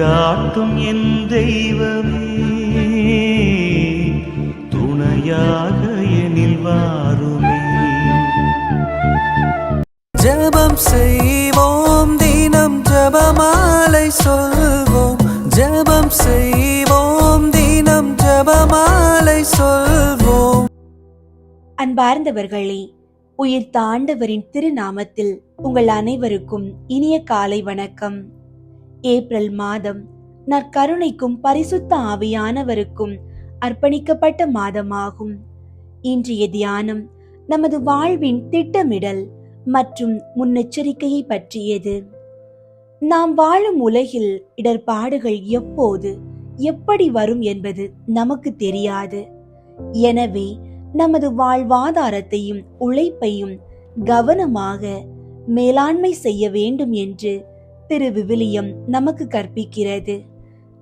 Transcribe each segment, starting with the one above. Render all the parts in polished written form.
வழிகாட்டும் என் தெய்வமே, துணையாக எனில் வாருமே. ஜெபம் செய்வோம், தினம் ஜெபமாலை சொல்வோம். ஜெபம் செய்வோம், தினம் ஜெபமாலை சொல்வோம். அன்பார்ந்தவர்களே, உயிர்த்த ஆண்டவரின் திருநாமத்தில் உங்கள் அனைவருக்கும் இனிய காலை வணக்கம். ஏப்ரல் மாதம் நற்கருணைக்கும் பரிசுத்த ஆவியானவருக்கும் அர்ப்பணிக்கப்பட்ட மாதமாகும். இன்றைய தியானம் நமது வாழ்வின் திட்டமிடல் மற்றும் முன்னெச்சரிக்கையை பற்றியது. நாம் வாழும் உலகில் இடர்பாடுகள் எப்போது எப்படி வரும் என்பது நமக்கு தெரியாது. எனவே நமது வாழ்வாதாரத்தையும் உழைப்பையும் கவனமாக மேலாண்மை செய்ய வேண்டும் என்று திருவிவிலியம் நமக்கு கற்பிக்கிறது.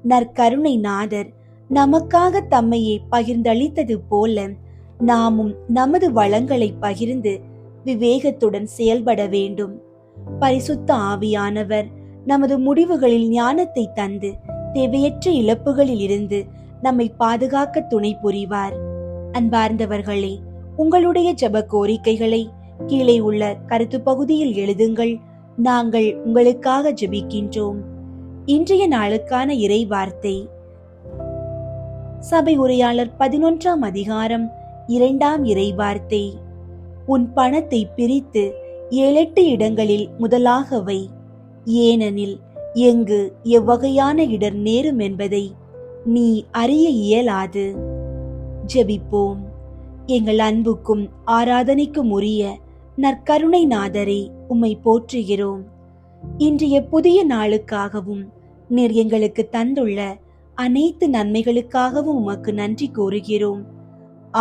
நற்கருணை நாதர் நமக்காக தம்மையே பகிர்ந்தளித்தது போல நாமும் நமது வளங்களை பகிர்ந்து விவேகத்துடன் செயல்பட வேண்டும். பரிசுத்த ஆவியானவர் நமது முடிவுகளில் ஞானத்தை தந்து தேவையற்ற இழப்புகளில் இருந்து நம்மை பாதுகாக்க துணை புரிவார். அன்பார்ந்தவர்களே, உங்களுடைய ஜெப கோரிக்கைகளை கீழே உள்ள கருத்து பகுதியில் எழுதுங்கள். நாங்கள் உங்களுக்காக ஜெபிக்கின்றோம். இன்றைய நாளுக்கான இறை வார்த்தை சபை உரையாளர் 11ஆம் அதிகாரம் 2ஆம் இறை வார்த்தை. உன் பணத்தை பிரித்து 7-8 இடங்களில் முதலாக வை, ஏனெனில் எங்கு எவ்வகையான இடர் நேரும் என்பதை நீ அறிய இயலாது. ஜெபிப்போம். எங்கள் அன்புக்கும் ஆராதனைக்கும் உரிய நற்கருணை நாதரே, உம்மை போற்றுகிறோம். இன்றைய புதிய நாளுக்காகவும் நீர் எங்களுக்கு தந்துள்ள அனைத்து நன்மைகளுக்காகவும் உமக்கு நன்றி கூறுகிறோம்.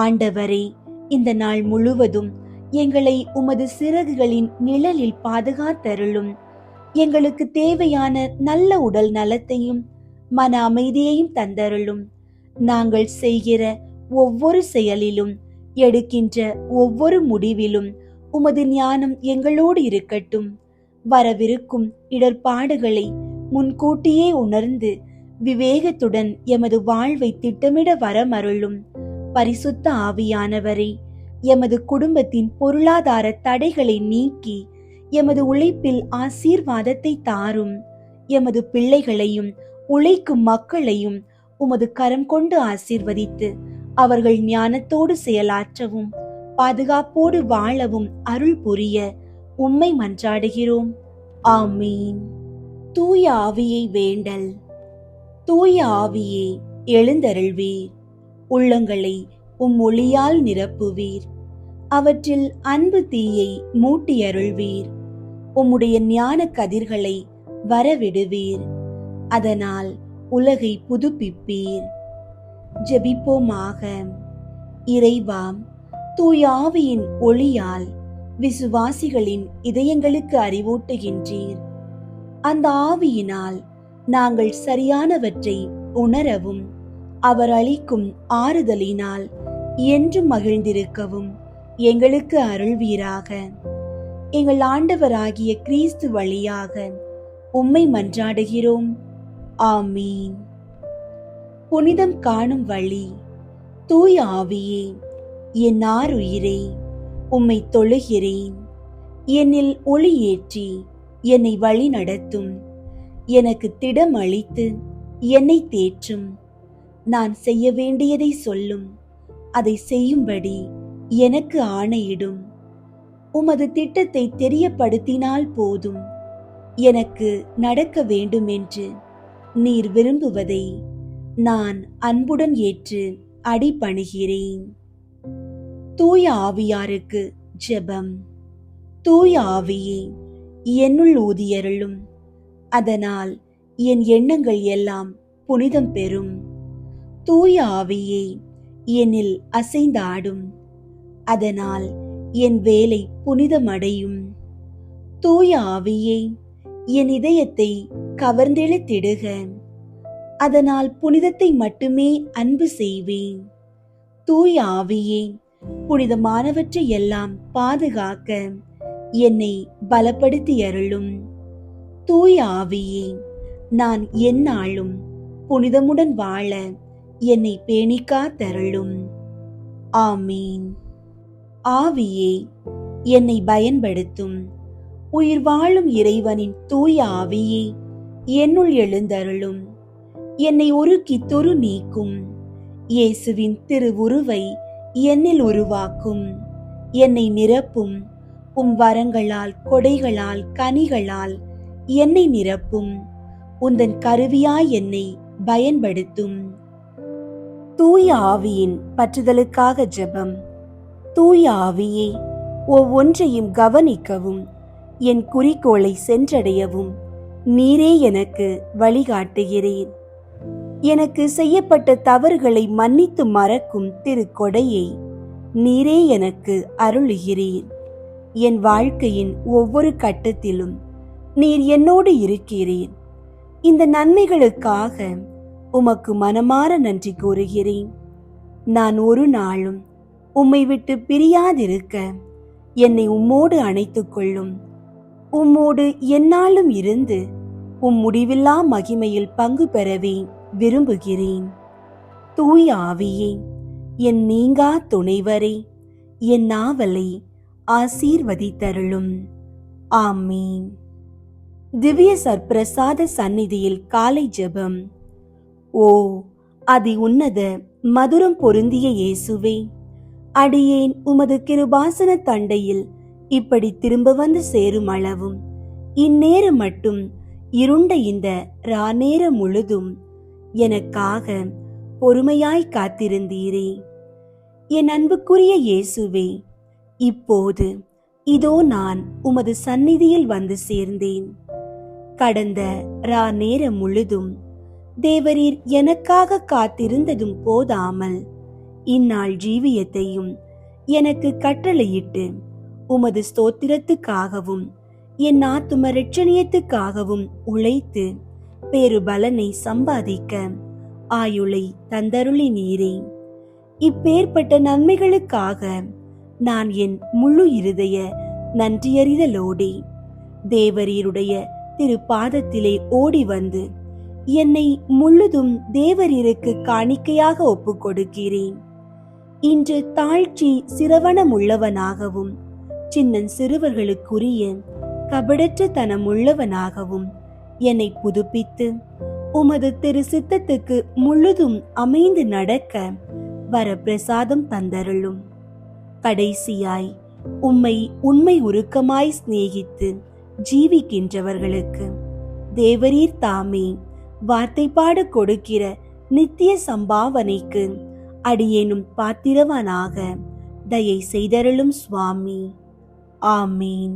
ஆண்டவரே, இந்த நாள் முழுவதும் எங்களை உமது சிறகுகளின் நிழலில் பாதுகாத்தருளும். எங்களுக்கு தேவையான நல்ல உடல் நலத்தையும் மன அமைதியையும் தந்தருளும். நாங்கள் செய்கிற ஒவ்வொரு செயலிலும் எடுக்கின்ற ஒவ்வொரு முடிவிலும் உமது ஞானம் எங்களோடு இருக்கட்டும். வரவிருக்கும் இடர்பாடுகளை முன்கூட்டியே உணர்ந்து விவேகத்துடன் எமது வாழ்வை திட்டமிட வரமருளும். பரிசுத்த ஆவியானவரே, எமது குடும்பத்தின் பொருளாதார தடைகளை நீக்கி எமது உழைப்பில் ஆசீர்வாதத்தை தாரும். எமது பிள்ளைகளையும் உழைக்கும் மக்களையும் உமது கரம் கொண்டு ஆசீர்வதித்து அவர்கள் ஞானத்தோடு செயலாற்றவும் பாதுகாப்போடு வாழவும் அருள் புரிய உம்மை மன்றாடுகிறோம். ஆமீன். தூய ஆவியை வேண்டல். தூய ஆவியே, எழுந்தருள்வீர். உள்ளங்களை ஒளியால் நிரப்புவீர். அவற்றில் அன்பு தீயை மூட்டியருள்வீர். உம்முடைய ஞான கதிர்களை வரவிடுவீர். அதனால் உலகை புதுப்பிப்பீர். ஜெபிப்போமாக. இறைவா, தூய ஆவியின் ஒளியால் விசுவாசிகளின் இதயங்களுக்கு அறிவூட்டுகின்றீர். அந்த ஆவியினால் நாங்கள் சரியானவற்றை உணரவும் அவர் அளிக்கும் ஆறுதலினால் என்றும் மகிழ்ந்திருக்கவும் எங்களுக்கு அருள்வீராக. எங்கள் ஆண்டவராகிய கிறிஸ்து வழியாக உம்மை மன்றாடுகிறோம். ஆமீன். புனிதம் காணும் வழி. தூய ஆவியே, என் ஆருயிரே, உம்மை தொழுகிறேன். என்னில் ஒளி ஏற்றி என்னை வழி நடத்தும். எனக்கு திடம் அளித்து என்னை தேற்றும். நான் செய்ய வேண்டியதை சொல்லும். அதை செய்யும்படி எனக்கு ஆணையிடும். உமது திட்டத்தை தெரியப்படுத்தினால் போதும். எனக்கு நடக்க வேண்டும் என்று நீர் விரும்புவதை நான் அன்புடன் ஏற்று அடிபணிகிறேன். தூய ஆவியாருக்கு ஜெபம். தூய ஆவியே, என்னுள் ஊதியருளும். அதனால் என் எண்ணங்கள் எல்லாம் புனிதம் பெறும். தூய ஆவியே, என்னில் அசைந்தாடும். அதனால் என் வேலை புனிதமடையும். தூய ஆவியே, என் இதயத்தை கவர்ந்தெழுத்திடுக. அதனால் புனிதத்தை மட்டுமே அன்பு செய்வேன். தூய ஆவியே, புனிதமானவற்றை எல்லாம் பாதுகாக்க என்னை பலப்படுத்தி அருளும். தூய ஆவியே, நான் எந்நாளும் புனிதமுடன் வாழ என்னை பேணிக்காத்தருளும். ஆமீன். ஆவியே, என்னை பயன்படுத்தும். உயிர் வாழும் இறைவனின் தூய ஆவியே, என்னுள் எழுந்தருளும். என்னை உருக்கித்துரு நீக்கும். இயேசுவின் திருவுருவை என்னில் உருவாக்கும். என்னை நிரப்பும். உம் வரங்களால், கொடைகளால், கனிகளால் என்னை நிரப்பும். உந்தன் கருவியாய் என்னை பயன்படுத்தும். தூய ஆவியின் பற்றுதலுக்காக ஜெபம். தூய ஆவியே, ஒவ்வொன்றையும் கவனிக்கவும் என் குறிக்கோளை சென்றடையவும் நீரே எனக்கு வழிகாட்டுகிறேன். எனக்கு செய்யப்பட்ட தவறுகளை மன்னித்து மறக்கும் திருக்கொடையை நீரே எனக்கு அருளுகிறீர். என் வாழ்க்கையின் ஒவ்வொரு கட்டத்திலும் நீர் என்னோடு இருக்கிறீர். இந்த நன்மைகளுக்காக உமக்கு மனமார நன்றி கூறுகிறேன். நான் ஒரு நாளும் உம்மை விட்டு பிரியாதிருக்க என்னை உம்மோடு அணைத்துக் கொள்ளும். உம்மோடு எந்நாளும் இருந்து உம் முடிவில்லா மகிமையில் பங்கு பெறவே விரும்புகிறேன். தூய ஆவியே, என் நீங்கா துணைவரே, என் நாவலை ஆசீர்வதித்தருளும். ஆமீன். திவ்ய சற்பிரசாத சந்நிதியில் காலை ஜெபம். ஓ அதி உன்னத மதுரம் பொருந்திய இயேசுவே, அடியேன் உமது கிருபாசன தண்டையில் இப்படி திரும்ப வந்து சேரும் அளவும் இந்நேரம் மட்டும் இருண்ட இந்த ராநேரம் முழுதும் எனக்காக பொறுமையாய் காத்திருந்தீரே. என் அன்புக்குரிய இயேசுவே, இப்போது இதோ நான் உமது சந்நிதியில் வந்து சேர்ந்தேன். கடந்த ராநேரம் முழுதும் தேவரீர் எனக்காக காத்திருந்ததும் போதாமல் இந்நாள் ஜீவியத்தையும் எனக்கு கட்டளையிட்டு உமது ஸ்தோத்திரத்துக்காகவும் என் ஆத்தும இரட்சணியத்துக்காகவும் உழைத்து பேரு பலனை சம்பாதிக்க ஆயுளை தந்தருளி நீரே. இப்பேற்பட்ட நன்மைகளுக்காக நான் என் முழு இருதய நன்றியறிதலோடே தேவரீருடைய திருப்பாதத்திலே ஓடி வந்து என்னை முழுதும் தேவரீருக்கு காணிக்கையாக ஒப்புக் கொடுக்கிறேன். இன்று தாழ்ச்சி சிரவணமுள்ளவனாகவும் சின்னன் சிறுவர்களுக்குரிய கபடற்ற தனமுள்ளவனாகவும் என்னை புதுப்பித்து உமது திரு சித்தத்துக்கு முழுதும் அமைந்து நடக்க வர பிரசாதம் தந்தருளும். கடைசியாய் உம்மை உண்மை உருக்கமாய் சிநேகித்து ஜீவிக்கின்றவர்களுக்கு தேவரீர் தாமே வார்த்தை பாட கொடுக்கிற நித்திய சம்பாவனைக்கு அடியேனும் பாத்திரவனாக தயை செய்தருளும் சுவாமி. ஆமீன்.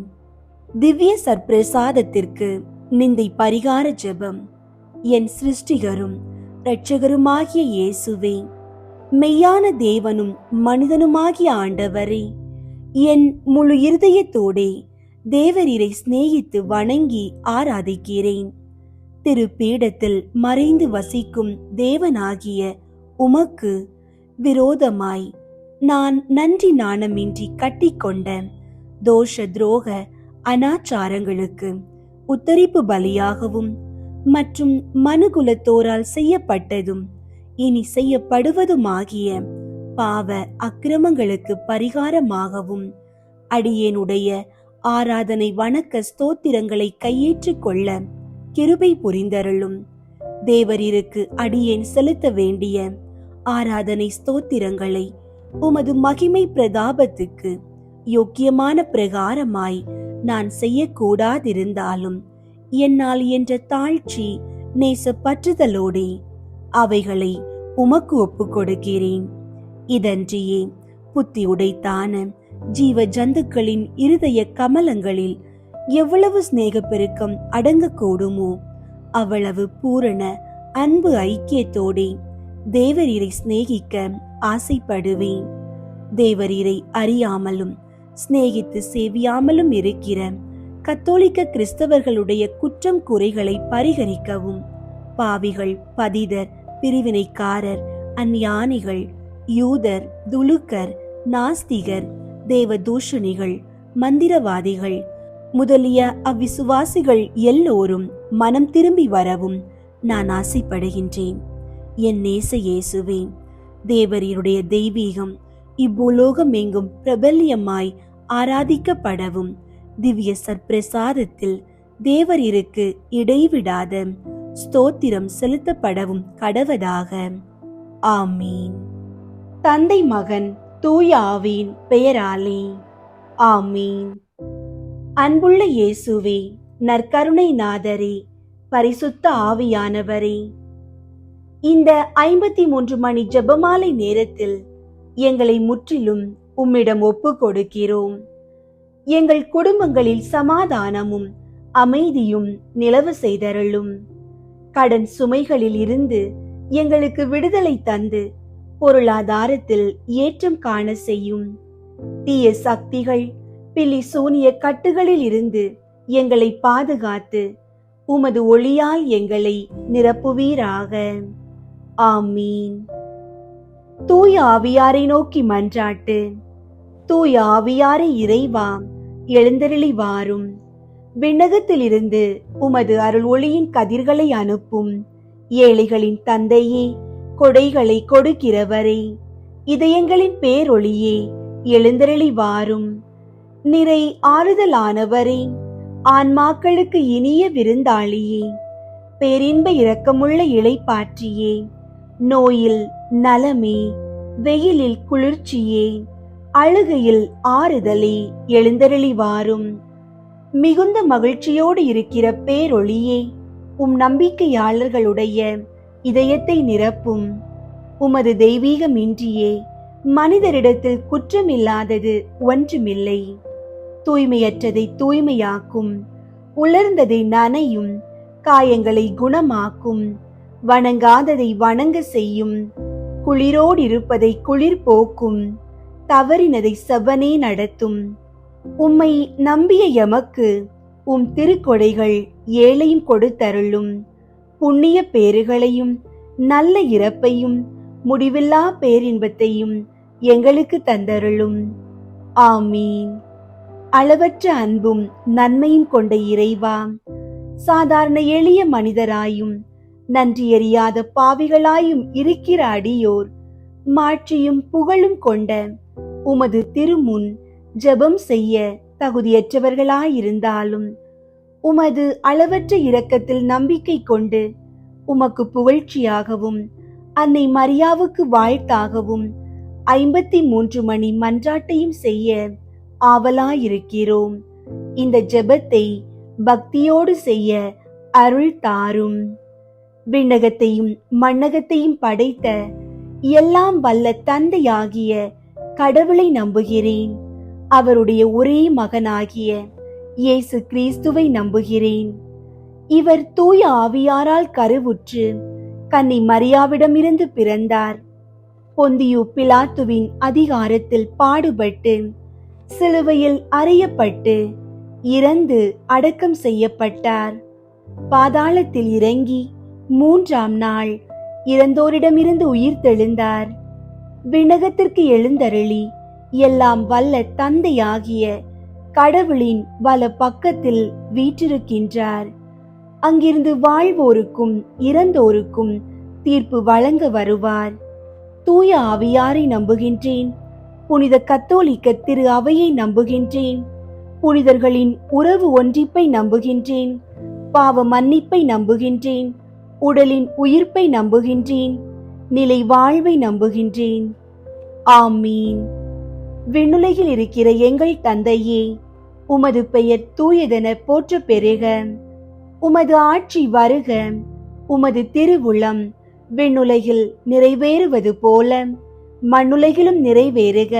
திவ்ய சற்பிரசாதத்திற்கு நிந்தை பரிகார ஜெபம். என் சிருஷ்டிகரும் இரட்சகருமாகிய இயேசுவே, மெய்யான தேவனும் மனிதனுமாகிய ஆண்டவரே, என் முழு இருதயத்தோடே தேவரீரை சிநேகித்து வணங்கி ஆராதிக்கிறேன். திருப்பீடத்தில் மறைந்து வசிக்கும் தேவனாகிய உமக்கு விரோதமாய் நான் நன்றி நாணமின்றி கட்டிக்கொண்ட தோஷ துரோக அனாச்சாரங்களுக்கு உத்தரிப்பு பலியாகவும் மற்றும் மனுகுலத்தோரால் செய்யப்பட்டதும் இனி செய்யப்படுவதுமாகிய பாவ அக்கிரமங்களுக்கு பரிகாரமாகவும் அடியேனுடைய ஆராதனை வணக்க ஸ்தோத்திரங்களை கையேற்றுக் கொள்ள கிருபை புரிந்தருளும். தேவரீருக்கு அடியேன் செலுத்த வேண்டிய ஆராதனை ஸ்தோத்திரங்களை உமது மகிமை பிரதாபத்துக்கு யோக்கியமான பிரகாரமாய் நான் செய்யக்கூடாதிருந்தாலும் என்னால் என்ற தாழ்ச்சி நேச பற்றுதலோடே அவைகளை உமக்கு ஒப்புக் கொடுக்கிறேன். இதன்றியே புத்தி உடைத்தான ஜீவ ஜந்துக்களின் இருதய கமலங்களில் எவ்வளவு சிநேக பெருக்கம் அடங்கக்கூடுமோ அவ்வளவு பூரண அன்பு ஐக்கியத்தோடே தேவரீரை சிநேகிக்க ஆசைப்படுவேன். தேவரீரை அறியாமலும் சிநேகித்து சேவியாமலும் இருக்கிற கத்தோலிக்க கிறிஸ்தவர்களுடைய குற்றம் குறைகளை பரிகரிக்கவும் பாவிகள், பதிதர், பிரிவினைக்காரர், அஞ்ஞானிகள், யூதர், துலுக்கர், நாஸ்திகர், தேவதூஷணிகள், மந்திரவாதிகள், முதலிய அவ்விசுவாசிகள் எல்லோரும் மனம் திரும்பி வரவும் நான் ஆசைப்படுகின்றேன். என் நேச இயேசுவே, தேவரீருடைய தெய்வீகம் இவ்வுலோகம் எங்கும் பிரபல்யமாய் ஆராதிக்கப்படவும் திவ்ய சற்பிரசாதத்தில் தேவரீருக்கு இடைவிடாத ஸ்தோத்திரம் செலுத்தப்படவும் கடவதாக. ஆமீன். தந்தை, மகன், தூய ஆவியின் பெயராலே ஆமீன். அன்புள்ள இயேசுவே, நற்கருணை நாதரே, பரிசுத்த ஆவியானவரே, இந்த 53 மணி ஜெபமாலை நேரத்தில் எங்களை முற்றிலும் உம்மிடம் ஒப்பு கொடுக்கிறோம். எங்கள் குடும்பங்களில் சமாதானமும் அமைதியும் நிலவ செய்தருளும். கடன் சுமைகளில் இருந்து எங்களுக்கு விடுதலை தந்து பொருளாதாரத்தில் ஏற்றம் காண செய்யும். தீய சக்திகள், பில்லி சூனிய கட்டுகளில் இருந்து எங்களை பாதுகாத்து உமது ஒளியால் எங்களை நிரப்புவீராக. ஆமீன். தூய ஆவியாரை நோக்கி மன்றாட்டு. தூய ஆவியாரை இறைவா, எழுந்தருளி வாரும். விண்ணகத்திலிருந்து உமது அருள் ஒளியின் கதிர்களை அனுப்பும். ஏழைகளின் தந்தையே, கொடைகளை கொடுக்கிறவரே, இதயங்களின் பேரொளியே, எழுந்தருளி வாரும். நிறை ஆறுதலானவரே, ஆன்மாக்களுக்கு இனிய விருந்தாளியே, பேரின்ப இரக்கமுள்ள இளைப்பாற்றியே, நோயில் நலமே, வெயிலில் குளிர்ச்சியே, அழுகையில் ஆறுதலே, எழுந்தருளி வாரும். மிகுந்த மகிழ்ச்சியோடு இருக்கிற பேரொளியே, நம்பிக்கையாளர்களுடைய இதயத்தை நிரப்பும். உமது தெய்வீகமின்றியே மனிதரிடத்தில் குற்றமில்லாதது ஒன்றுமில்லை. தூய்மையற்றதை தூய்மையாக்கும், உலர்ந்ததை நனையும், காயங்களை குணமாக்கும், வணங்காததை வணங்க செய்யும், குளிரோடு இருப்பதை குளிர் போக்கும், தவறினதை செவ்வனே நடத்தும். உம்மை நம்பிய எமக்கு திருக்கொடைகள் ஏழையும் கொடுத்தருளும். புண்ணிய பேறுகளையும் நல்ல இறப்பையும் முடிவில்லா பேரின்பத்தையும் எங்களுக்கு தந்தருளும். ஆமீன். அளவற்ற அன்பும் நன்மையும் கொண்ட இறைவா, சாதாரண எளிய மனிதராயும் நன்றியறியாத பாவிகளாயும் இருக்கிற அடியோர் மாட்சியும் புகழும் கொண்ட உமது திருமுன் ஜெபம் செய்ய தகுதியற்றவர்களாயிருந்தாலும் உமது அளவற்ற இரக்கத்தில் நம்பிக்கை கொண்டு உமக்கு புகழ்ச்சியாகவும் அன்னை மரியாவுக்கு வாழ்த்தாகவும் 53 மணி மன்றாட்டையும் செய்ய ஆவலாயிருக்கிறோம். இந்த ஜெபத்தை பக்தியோடு செய்ய அருள் தாரும். விண்ணகத்தையும் மண்ணகத்தையும் படைத்த எல்லாம் வல்ல தந்தையாகிய கடவுளை நம்புகிறேன். அவருடைய ஒரே மகனாகிய இயேசு கிறிஸ்துவை நம்புகிறேன். இவர் தூய ஆவியாரால் கருவுற்று கன்னி மரியாவிடமிருந்து பிறந்தார். பொந்தியு பிலாத்துவின் அதிகாரத்தில் பாடுபட்டு சிலுவையில் அறையப்பட்டு இறந்து அடக்கம் செய்யப்பட்டார். பாதாளத்தில் இறங்கி 3ஆம் நாள் இறந்தோரிடமிருந்து உயிர் தெழுந்தார். விண்ணகத்திற்கு எழுந்தருளி எல்லாம் வல்ல தந்தையாகிய கடவுளின் வல பக்கத்தில் வீற்றிருக்கின்றார். அங்கிருந்து வாழ்வோருக்கும் இறந்தோருக்கும் தீர்ப்பு வழங்க வருவார். தூய ஆவியாரை நம்புகின்றேன். புனித கத்தோலிக்க திரு அவையை நம்புகின்றேன். புனிதர்களின் உறவு ஒன்றிப்பை நம்புகின்றேன். பாவ மன்னிப்பை நம்புகின்றேன். உடலின் உயிர்ப்பை நம்புகின்றேன். நிலை வாழ்வை நம்புகின்றேன். ஆமீன். விண்ணுலகில் இருக்கிற எங்கள் தந்தையே, உமது பெயர் தூயதென போற்ற பெறுக. உமது ஆட்சி வருக. உமது திருவுளம் விண்ணுலகில் நிறைவேறுவது போல மண்ணுலகிலும் நிறைவேறுக.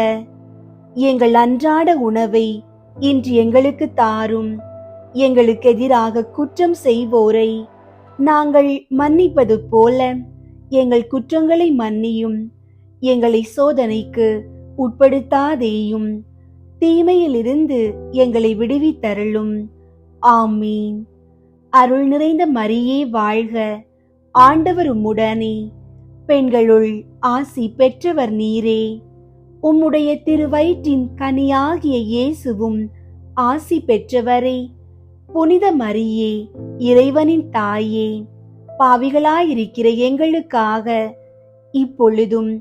எங்கள் அன்றாட உணவை இன்று எங்களுக்கு தாரும். எங்களுக்கு எதிராக குற்றம் செய்வோரை நாங்கள் மன்னிப்பது போல எங்கள் குற்றங்களை மன்னியும். எங்களை சோதனைக்கு உட்படுத்தாதேயும், தீமையிலிருந்து எங்களை விடுவித்தருளும். ஆமீன். அருள் நிறைந்த மரியே வாழ்க. ஆண்டவர் உம்முடனே, பெண்களுள் ஆசி பெற்றவர் நீரே. உம்முடைய திருவயிற்றின் கனியாகிய இயேசுவும் ஆசி பெற்றவரே, புனித மரியே, இறைவனின் தாயே, பாவிகளாயிருக்கிற எங்களுக்காக இப்பொழுதும்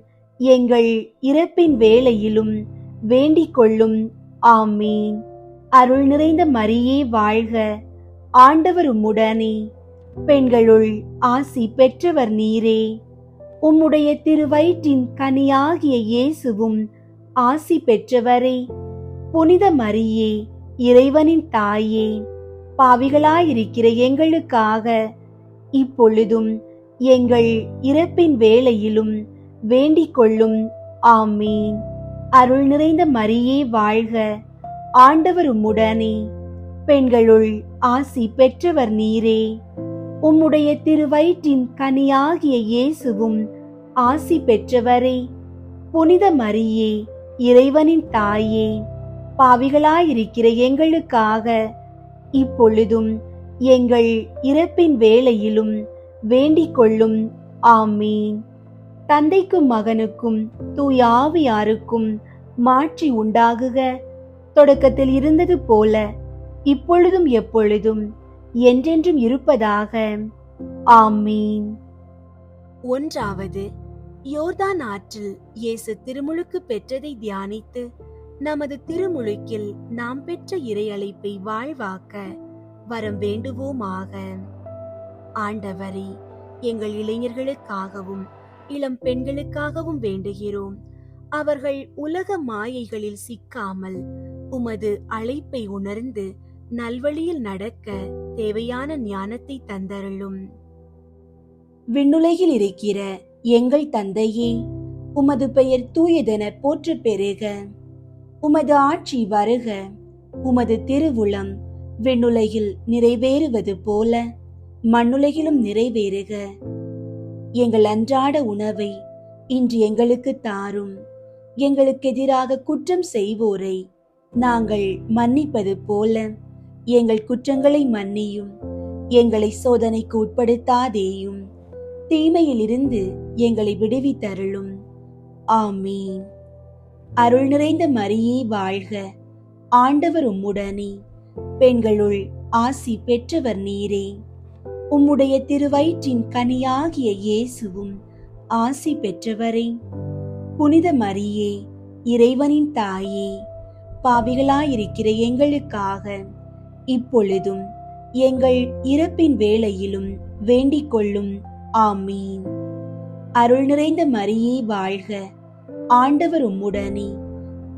எங்கள் இறப்பின் வேளையிலும் வேண்டிக் கொள்ளும். ஆமீன். அருள் நிறைந்த மரியே வாழ்க, ஆண்டவர் உம்முடனே, பெண்களுள் ஆசி பெற்றவர் நீரே. உம்முடைய திருவயிற்றின் கனியாகிய இயேசுவும் ஆசி பெற்றவரே. புனித மரியே, இறைவனின் தாயே, பாவிகளாயிருக்கிற எங்களுக்காக இப்பொழுதும் எங்கள் இறப்பின் வேளையிலும் வேண்டிக் கொள்ளும். ஆமீன். அருள் நிறைந்த மரியே வாழ்க, ஆண்டவர் உம்முடனே, பெண்களுள் ஆசி பெற்றவர் நீரே. உம்முடைய திருவயிற்றின் கனியாகிய இயேசுவும் ஆசி பெற்றவரே. புனித மரியே, இறைவனின் தாயே, பாவிகளாயிருக்கிற எங்களுக்காக இப்பொழுதும் எங்கள் இறப்பின் வேளையிலும் வேண்டிக் கொள்ளும். ஆமீன். தந்தைக்கும் மகனுக்கும் தூய ஆவியாருக்கும் மாட்சி உண்டாகுக, தொடக்கத்தில் இருந்தது போல இப்பொழுதும் எப்பொழுதும் என்றென்றும் இருப்பதாக. ஆமீன். ஒன்றாவது, யோர்தான் ஆற்றில் இயேசு திருமுழுக்கு பெற்றதை தியானித்து நமது திருமுழுக்கில் நாம் பெற்ற இறை அழைப்பை வாழ்வாக்க வரம் வேண்டுவோமாக. ஆண்டவரே, எங்கள் இளைஞர்களுக்காகவும் இளம் பெண்களுக்காகவும் வேண்டுகிறோம். அவர்கள் உலக மாயைகளில் சிக்காமல் உமது அழைப்பை உணர்ந்து நல்வழியில் நடக்க தேவையான ஞானத்தை தந்தருளும். விண்ணுலகில் இருக்கிற எங்கள் தந்தையே, உமது பெயர் தூயதென போற்றப் பெறுக. உமது ஆட்சி வருக. உமது திருவுளம் விண்ணுலகில் நிறைவேறுவது போல மண்ணுலகிலும் நிறைவேறுக. எங்கள் அன்றாட உணவை இன்று எங்களுக்கு தாரும். எங்களுக்கு எதிராக குற்றம் செய்வோரை நாங்கள் மன்னிப்பது போல எங்கள் குற்றங்களை மன்னியும். எங்களை சோதனைக்கு உட்படுத்தாதேயும், தீமையிலிருந்து எங்களை விடுவித்தருளும். ஆமீன். அருள் நிறைந்த மரியே வாழ்க, ஆண்டவர் உம்முடனே, பெண்களுள் ஆசி பெற்றவர் நீரே. உம்முடைய திருவயிற்றின் கனியாகிய இயேசுவும் ஆசி பெற்றவரே. புனித மரியே, இறைவனின் தாயே, பாவிகளாயிருக்கிற எங்களுக்காக இப்பொழுதும் எங்கள் இறப்பின் வேளையிலும் வேண்டிக் கொள்ளும். ஆமீன். அருள் நிறைந்த மரியே வாழ்க, ஆண்டவர் உம்முடனே,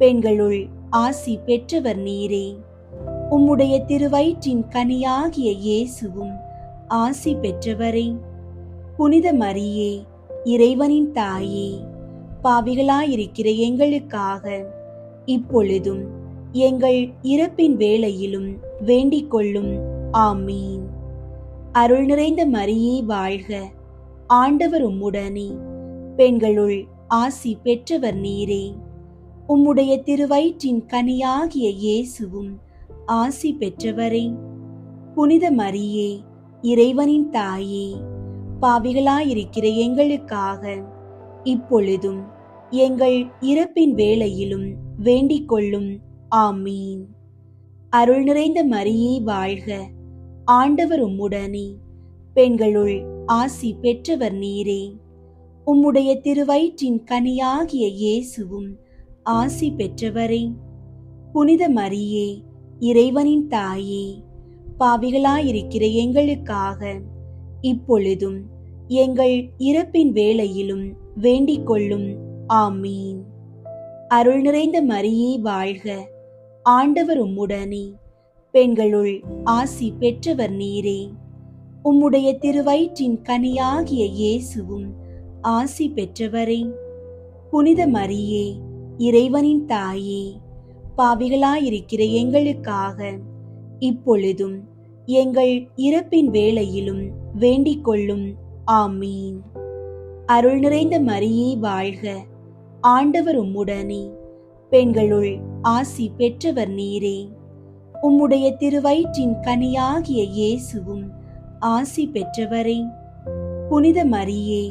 பெண்களுள் ஆசி பெற்றவர் நீரே. உம்முடைய திருவயிற்றின் கனியாகிய இயேசுவும் ஆசி பெற்றவரே. புனித மரியே, இறைவனின் தாயே, பாவிகளாயிருக்கிற எங்களுக்காக இப்பொழுதும் எங்கள் இறப்பின் வேளையிலும் வேண்டிக் கொள்ளும். ஆமீன். அருள் நிறைந்த மரியே வாழ்க, ஆண்டவர் உம்முடனே, பெண்களுள் ஆசி பெற்றவர் நீரே. உம்முடைய திருவயிற்றின் கனியாகிய இயேசுவும் ஆசி பெற்றவரே. புனித மரியே, இறைவனின் தாயே, பாவிகளாயிருக்கிற எங்களுக்காக இப்பொழுதும் எங்கள் இறப்பின் வேளையிலும் வேண்டிக் கொள்ளும். ஆமீன். அருள் நிறைந்த மரியே வாழ்க, ஆண்டவர் உம்முடனே, பெண்களுள் ஆசி பெற்றவர் நீரே. உம்முடைய திருவயிற்றின் கனியாகிய இயேசுவும் ஆசி பெற்றவரே. புனித மரியே, இறைவனின் தாயே, பாவிகளாயிருக்கிற எங்களுக்காக இப்பொழுதும் எங்கள் இறப்பின் வேளையிலும் வேண்டிக் கொள்ளும். ஆமீன். அருள் நிறைந்த மரியே வாழ்க, ஆண்டவர் உம்முடனே, பெண்களுள் ஆசி பெற்றவர் நீரே. உம்முடைய திருவயிற்றின் கனியாகிய இயேசுவும் ஆசி பெற்றவரே. புனித மரியே, இறைவனின் தாயே, பாவிகளாயிருக்கிற எங்களுக்காக இப்பொழுதும் எங்கள் இறப்பின் வேளையிலும் வேண்டிக் கொள்ளும். ஆமீன். அருள் நிறைந்த மரியே வாழ்க, ஆண்டவர் உம்முடனே, பெண்களுள் ஆசி பெற்றவர் நீரே. உம்முடைய திருவயிற்றின் கனியாகிய இயேசுவும் ஆசி பெற்றவரே. புனித மரியே,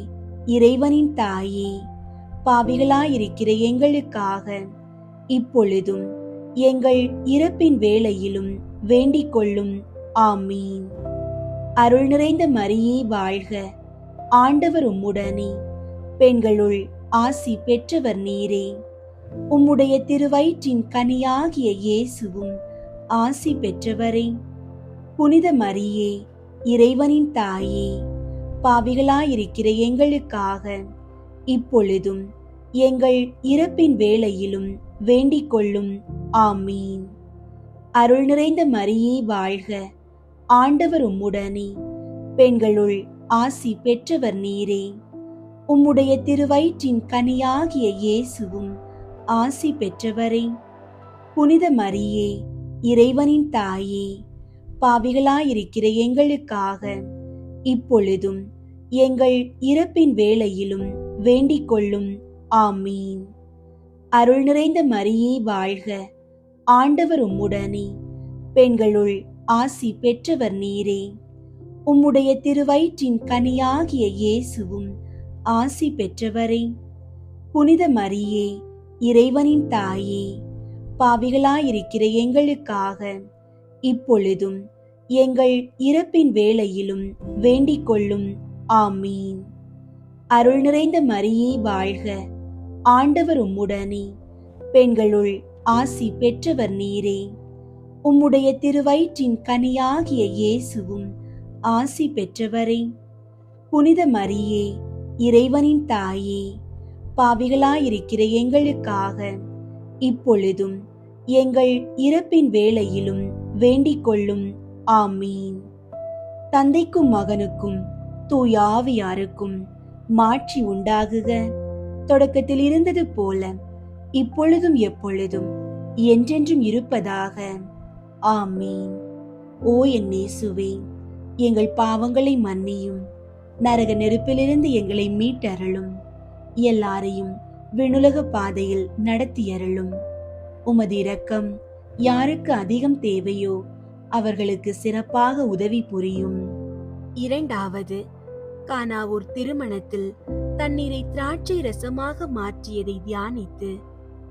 இறைவனின் தாயே, பாவிகளாயிருக்கிற எங்களுக்காக இப்பொழுதும் எங்கள் இறப்பின் வேளையிலும் வேண்டிக் கொள்ளும். ஆமீன். அருள் நிறைந்த மரியே வாழ்க, ஆண்டவர் உம்முடனே, பெண்களுள் ஆசி பெற்றவர் நீரே. உம்முடைய திருவயிற்றின் கனியாகிய இயேசுவும் ஆசி பெற்றவரே. புனித மரியே, இறைவனின் தாயே, பாவிகளாயிருக்கிற எங்களுக்காக இப்பொழுதும் எங்கள் இறப்பின் வேளையிலும் வேண்டிக் கொள்ளும். ஆமீன். அருள் நிறைந்த மரியே வாழ்க, ஆண்டவர் உம்முடனே, பெண்களுள் ஆசி பெற்றவர் நீரே. உம்முடைய திருவயிற்றின் கனியாகிய இயேசுவும் ஆசி பெற்றவரே. புனித மரியே, இறைவனின் தாயே, பாவிகளாயிருக்கிற எங்களுக்காக இப்பொழுதும் எங்கள் இறப்பின் வேளையிலும் வேண்டிக் கொள்ளும். ஆமீன். அருள் நிறைந்த மரியே வாழ்க, ஆண்டவர் உம்முடனே, பெண்களுள் ஆசி பெற்றவர் நீரே. உம்முடைய திருவயிற்றின் கனியாகிய இயேசுவும் ஆசி பெற்றவரே. புனித மரியே, இறைவனின் தாயே, பாவிகளாயிருக்கிற எங்களுக்காக இப்பொழுதும் எங்கள் இறப்பின் வேளையிலும் வேண்டிக் கொள்ளும். ஆமீன். அருள் நிறைந்த மரியே வாழ்க, ஆண்டவர் உம்முடனே, பெண்களுள் ஆசி பெற்றவர் நீரே. உம்முடைய திருவயிற்றின் கனியாகிய இயேசுவும் ஆசி பெற்றவரே. புனித மரியே, இறைவனின் தாயே, பாவிகளாயிருக்கிற எங்களுக்காக இப்பொழுதும் எங்கள் இறப்பின் வேளையிலும் வேண்டிக் கொள்ளும். ஆமீன். தந்தைக்கும் மகனுக்கும் தூய ஆவியாருக்கும் மாட்சி உண்டாகுக. தொடக்கத்தில் இருந்தது போல இப்பொழுதும் எப்பொழுதும் என்றென்றும் இருப்பதாக. ஆமீன். ஓ என் இயேசுவே, எங்கள் பாவங்களை மன்னியும், நரக நெருப்பிலிருந்து எங்களை மீட்டருளும், எல்லாரையும் விண்ணுலக பாதையில் நடத்தியருளும். உமது இரக்கம் யாருக்கு அதிகம் தேவையோ அவர்களுக்கு சிறப்பாக உதவி புரியும். இரண்டாவது, கானாவூர் திருமணத்தில் தண்ணீரை திராட்சை ரசமாக மாற்றியதை தியானித்து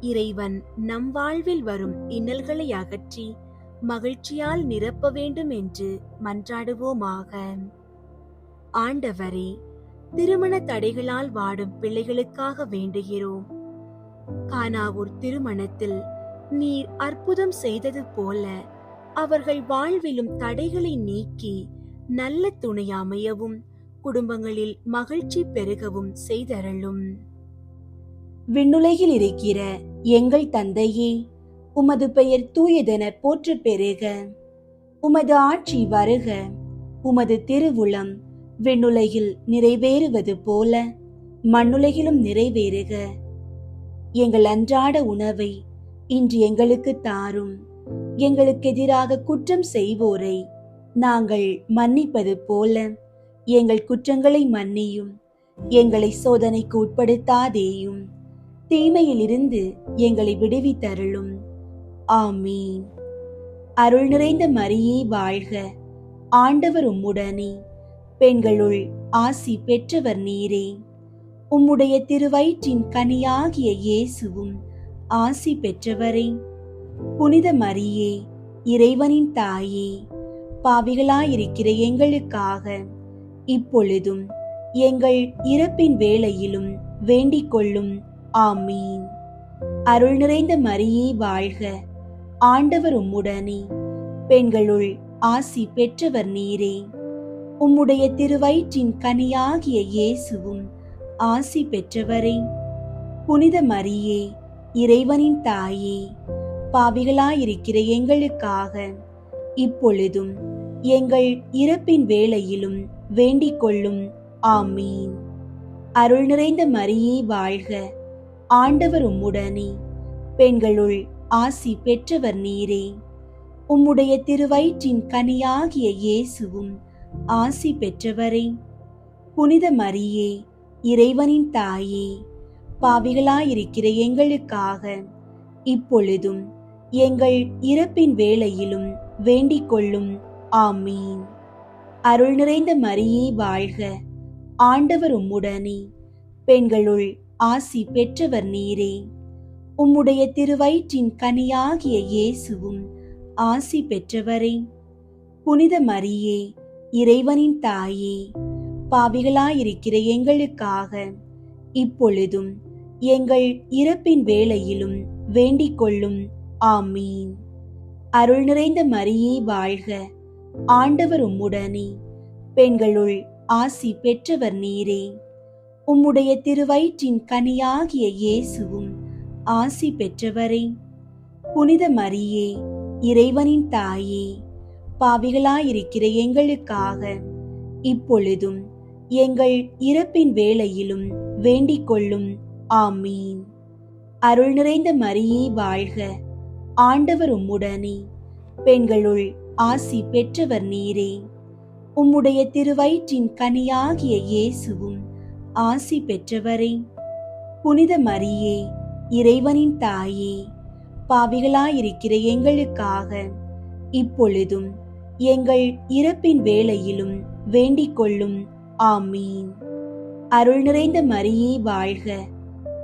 இறைவன் நம் வாழ்வில் வரும் இன்னல்களை அகற்றி மகிழ்ச்சியால் நிரப்ப வேண்டும் என்று மன்றாடுவோமாக. ஆண்டவரே, திருமண தடைகளால் வாடும் பிள்ளைகளுக்காக வேண்டுகிறோம். கானாவூர் திருமணத்தில் நீர் அற்புதம் செய்தது போல அவர்கள் வாழ்விலும் தடைகளை நீக்கி நல்ல துணை அமையவும் குடும்பங்களில் மகிழ்ச்சி பெருகவும் செய்தருளும். விண்ணுலகில் இருக்கிற எங்கள் தந்தையே, உமது பெயர் தூயதென போற்றப் பெறுக. உமது ஆட்சி வருக. உமது திருவுளம் விண்ணுலகில் நிறைவேறுவது போல மண்ணுலகிலும் நிறைவேறுக. எங்கள் அன்றாட உணவை இன்று எங்களுக்கு தாரும். எங்களுக்கு எதிராக குற்றம் செய்வோரை நாங்கள் மன்னிப்பது போல எங்கள் குற்றங்களை மன்னியும். எங்களை சோதனைக்கு உட்படுத்தாதேயும், தீமையிலிருந்து எங்களை விடுவித்தருளும். ஆமீன். அருள் நிறைந்த மரியே வாழ்க, ஆண்டவர் உம்முடனே, பெண்களுள் ஆசி பெற்றவர் நீரே. உம்முடைய திருவயிற்றின் கனியாகிய இயேசுவும் ஆசி பெற்றவரே. புனித மரியே, இறைவனின் தாயே, பாவிகளாயிருக்கிற எங்களுக்காக இப்பொழுதும் எங்கள் இறப்பின் வேளையிலும் வேண்டிக் கொள்ளும். ஆமீன். அருள் நிறைந்த மரியே வாழ்க, ஆண்டவர் உம்முடனே, பெண்களுள் ஆசி பெற்றவர் நீரே. உம்முடைய திருவயிற்றின் கனியாகிய இயேசுவும் ஆசி பெற்றவரே. புனித மரியே, இறைவனின் தாயே, பாவிகளாயிருக்கிற எங்களுக்காக இப்பொழுதும் எங்கள் இறப்பின் வேளையிலும் வேண்டிக் கொள்ளும். ஆமீன். அருள் நிறைந்த மரியே வாழ்க, ஆண்டவர் உம்முடனே, பெண்களுள் ஆசி பெற்றவர் நீரே. உம்முடைய திருவயிற்றின் கனியாகிய இயேசுவும் ஆசி பெற்றவரே. புனித மரியே, இறைவனின் தாயே, பாவிகளாயிருக்கிற எங்களுக்காக இப்பொழுதும் எங்கள் இறப்பின் வேளையிலும் வேண்டிக் கொள்ளும். ஆமீன். அருள் நிறைந்த மரியே வாழ்க, ஆண்டவர் உம்முடனே, பெண்களுள் ஆசி பெற்றவர் நீரே. உம்முடைய திருவயிற்றின் கனியாகிய இயேசுவும் ஆசி பெற்றவரே. புனித மரியே, இறைவனின் தாயே, பாவிகளாயிருக்கிற எங்களுக்காக இப்பொழுதும் எங்கள் இறப்பின் வேளையிலும் வேண்டிக் கொள்ளும். ஆமீன். அருள் நிறைந்த மரியே வாழ்க, ஆண்டவர் உம்முடனே, பெண்களுள் ஆசி பெற்றவர் நீரே. உம்முடைய திருவயிற்றின் கனியாகிய இயேசுவும் ஆசி பெற்றவரே. புனித மரியே, இறைவனின் தாயே, பாவிகளாயிருக்கிற எங்களுக்காக இப்பொழுதும் எங்கள் இறப்பின் வேளையிலும் வேண்டிக் கொள்ளும். ஆமீன். அருள் நிறைந்த மரியே வாழ்க, ஆண்டவர் உம்முடனே, பெண்களுள் ஆசி பெற்றவர் நீரே. உம்முடைய திருவயிற்றின் கனியாகிய இயேசுவும் ஆசி பெற்றவரே. புனித மரியே, இறைவனின் தாயே, பாவிகளாயிருக்கிற எங்களுக்காக இப்பொழுதும் எங்கள் இறப்பின் வேளையிலும் வேண்டிக் கொள்ளும். ஆமீன். அருள் நிறைந்த மரியே வாழ்க,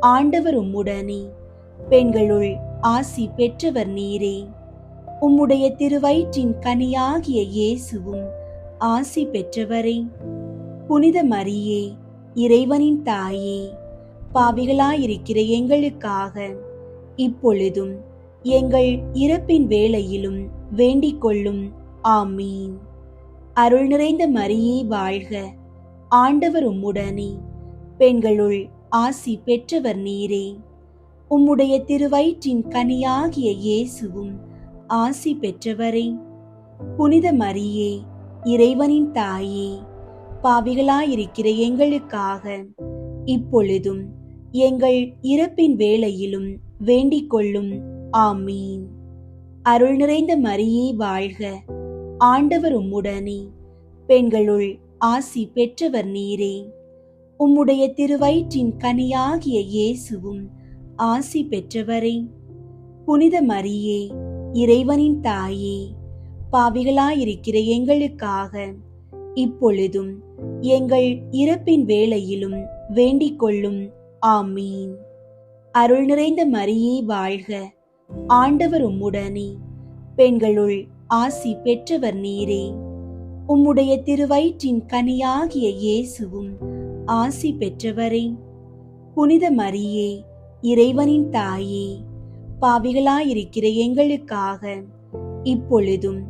ஆண்டவர் உம்முடனே, பெண்களுள் ஆசி பெற்றவர் நீரே. உம்முடைய திருவயிற்றின் கனியாகிய இயேசுவும் ஆசி பெற்றவரே. புனித மரியே, இறைவனின் தாயே, பாவிகளாயிருக்கிற எங்களுக்காக இப்பொழுதும் எங்கள் இறப்பின் வேளையிலும் வேண்டிக் கொள்ளும். ஆமீன். அருள் நிறைந்த மரியே வாழ்க, ஆண்டவர் உம்முடனே, பெண்களுள் ஆசி பெற்றவர் நீரே. உம்முடைய திருவயிற்றின் கனியாகிய இயேசுவும் ஆசி பெற்றவரே. புனித மரியே, இறைவனின் தாயே, பாவிகளாயிருக்கிற எங்களுக்காக இப்பொழுதும் எங்கள் இறப்பின் வேளையிலும் வேண்டிக் கொள்ளும். ஆமீன். அருள் நிறைந்த மரியே வாழ்க, ஆண்டவர் உம்முடனே, பெண்களுள் ஆசி பெற்றவர் நீரே. உம்முடைய திருவயிற்றின் கனியாகிய இயேசுவும் ஆசி பெற்றவரே. புனித மரியே, இறைவனின் தாயே, பாவிகளாயிருக்கிற எங்களுக்காக இப்பொழுதும் எங்கள் இறப்பின் வேளையிலும் வேண்டிக் கொள்ளும். ஆமீன். அருள் நிறைந்த மரியே வாழ்க, ஆண்டவர் உம்முடனே, பெண்களுள் ஆசி பெற்றவர் நீரே. உம்முடைய திருவயிற்றின் கனியாகிய இயேசுவும் ஆசி பெற்றவரே. புனித மரியே, இறைவனின் தாயே, பாவிகளாயிருக்கிற எங்களுக்காக இப்பொழுதும்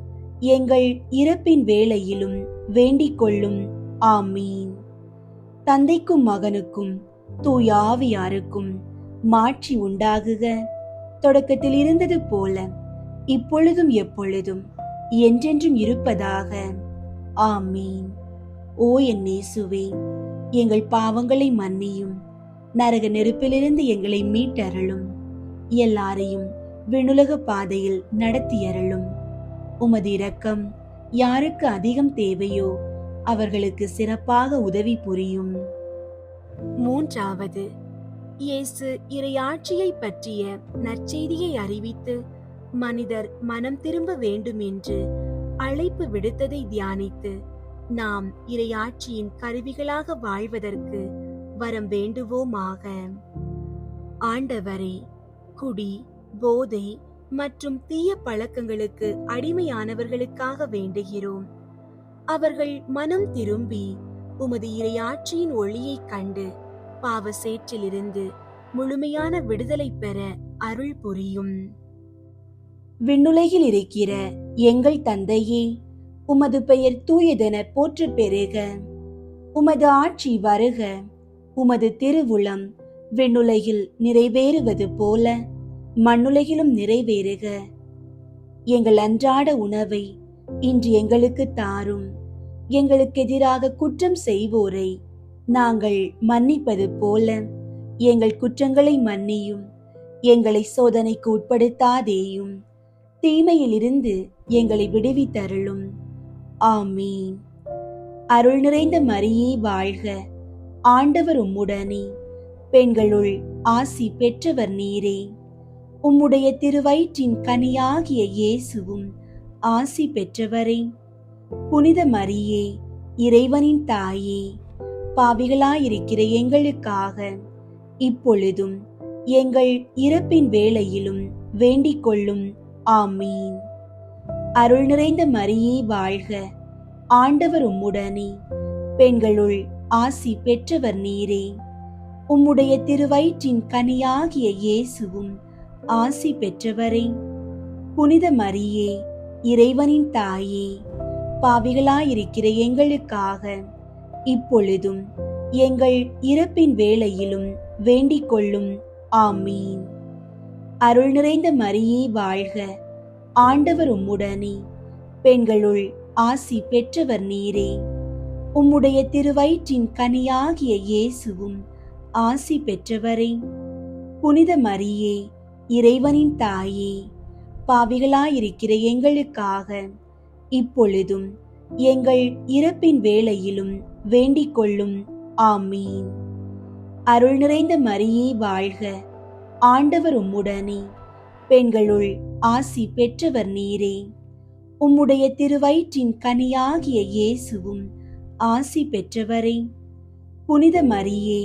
எங்கள் இறப்பின் வேளையிலும் வேண்டிக் கொள்ளும். ஆமீன். தந்தைக்கும் மகனுக்கும் தூய ஆவியாருக்கும் மாட்சி உண்டாகுக. தொடக்கத்தில் இருந்தது போல இப்பொழுதும் எப்பொழுதும் என்றென்றும் இருப்பதாக. ஆமீன். ஓ என் இயேசுவே, எங்கள் பாவங்களை மன்னியும், நரக நெருப்பிலிருந்து எங்களை மீட்டருளும், எல்லாரையும் விண்ணுலக பாதையில் நடத்தியருளும். உமது இரக்கம் யாருக்கு அதிகம் தேவையோ அவர்களுக்கு சிறப்பாக உதவி புரியும். மூன்றாவது, இயேசு இறையாட்சியை பற்றிய நற்செய்தியை அறிவித்து மனிதர் மனம் திரும்ப வேண்டும் என்று அழைப்பு விடுத்ததை தியானித்து நாம் இறையாட்சியின் கருவிகளாக வாழ்வதற்கு வரம் வேண்டுவோமாக. ஆண்டவரே, குடி, போதை மற்றும் தீய பழக்கங்களுக்கு அடிமையானவர்களுக்காக வேண்டுகிறோம். அவர்கள் மனம் திரும்பி உமது இறையாட்சியின் ஒளியைக் கண்டு பாவ சேற்றிலிருந்து முழுமையான விடுதலை பெற அருள் புரியும். விண்ணுலகில் இருக்கிற எங்கள் தந்தையே, உமது பெயர் தூயதென போற்றப் பெறுக. உமது ஆட்சி வருக. உமது திருவுளம் விண்ணுலகில் நிறைவேறுவது போல மண்ணுலகிலும் நிறைவேறுக. எங்கள் அன்றாட உணவை இன்று எங்களுக்கு தாரும். எங்களுக்கு எதிராக குற்றம் செய்வோரை நாங்கள் மன்னிப்பது போல எங்கள் குற்றங்களை மன்னியும். எங்களை சோதனைக்கு உட்படுத்தாதேயும், தீமையிலிருந்து எங்களை விடுவித்தருளும். ஆமீன். அருள் நிறைந்த மரியே வாழ்க, ஆண்டவர் உம்முடனே, பெண்களுள் ஆசி பெற்றவர் நீரே. உம்முடைய திருவயிற்றின் கனியாகிய இயேசுவும் ஆசி பெற்றவரே. புனித மரியே, இறைவனின் தாயே, பாவிகளாயிருக்கிற எங்களுக்காக இப்பொழுதும் எங்கள் இறப்பின் வேளையிலும் வேண்டிக் கொள்ளும். ஆமீன். அருள் நிறைந்த மரியே வாழ்க, ஆண்டவர் உம்முடனே, பெண்களுள் ஆசி பெற்றவர் நீரே. உம்முடைய திருவயிற்றின் கனியாகிய இயேசுவும் ஆசி பெற்றவரே. புனித மரியே, இறைவனின் தாயே, பாவிகளாயிருக்கிற எங்களுக்காக இப்பொழுதும் எங்கள் இறப்பின் வேளையிலும் வேண்டிக் கொள்ளும். ஆமீன். அருள் நிறைந்த மரியே வாழ்க, ஆண்டவர் உம்முடனே, பெண்களுள் ஆசி பெற்றவர் நீரே. உம்முடைய திருவயிற்றின் கனியாகிய இயேசுவும் ஆசி பெற்றவரே. புனித மரியே, இறைவனின் தாயே, பாவிகளாயிருக்கிற எங்களுக்காக இப்பொழுதும் எங்கள் இறப்பின் வேளையிலும் வேண்டிக் கொள்ளும். ஆமீன். அருள் நிறைந்த மரியே வாழ்க, ஆண்டவர் உம்முடனே, பெண்களுள் ஆசி பெற்றவர் நீரே. உம்முடைய திருவயிற்றின் கனியாகிய இயேசுவும் ஆசி பெற்றவரே. புனித மரியே,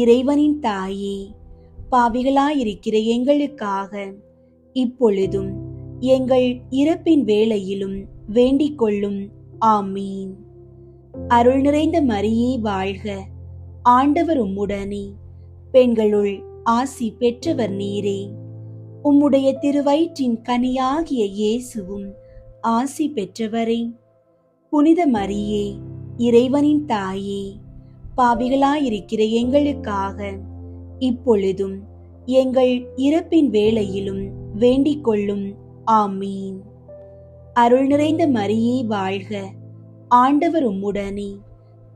இறைவனின் தாயே, பாவிகளாயிருக்கிற எங்களுக்காக இப்பொழுதும் எங்கள் இறப்பின் வேளையிலும் வேண்டிக் கொள்ளும். ஆமீன். அருள் நிறைந்த மரியே வாழ்க, ஆண்டவர் உம்முடனே, பெண்களுள் ஆசி பெற்றவர் நீரே. உம்முடைய திருவயிற்றின் கனியாகிய இயேசுவும் ஆசி பெற்றவரே. புனித மரியே, இறைவனின் தாயே, பாவிகளாயிருக்கிற எங்களுக்காக இப்பொழுதும் எங்கள் இறப்பின் வேளையிலும் வேண்டிக் கொள்ளும். ஆமீன். அருள் நிறைந்த மரியே வாழ்க, ஆண்டவர் உம்முடனே,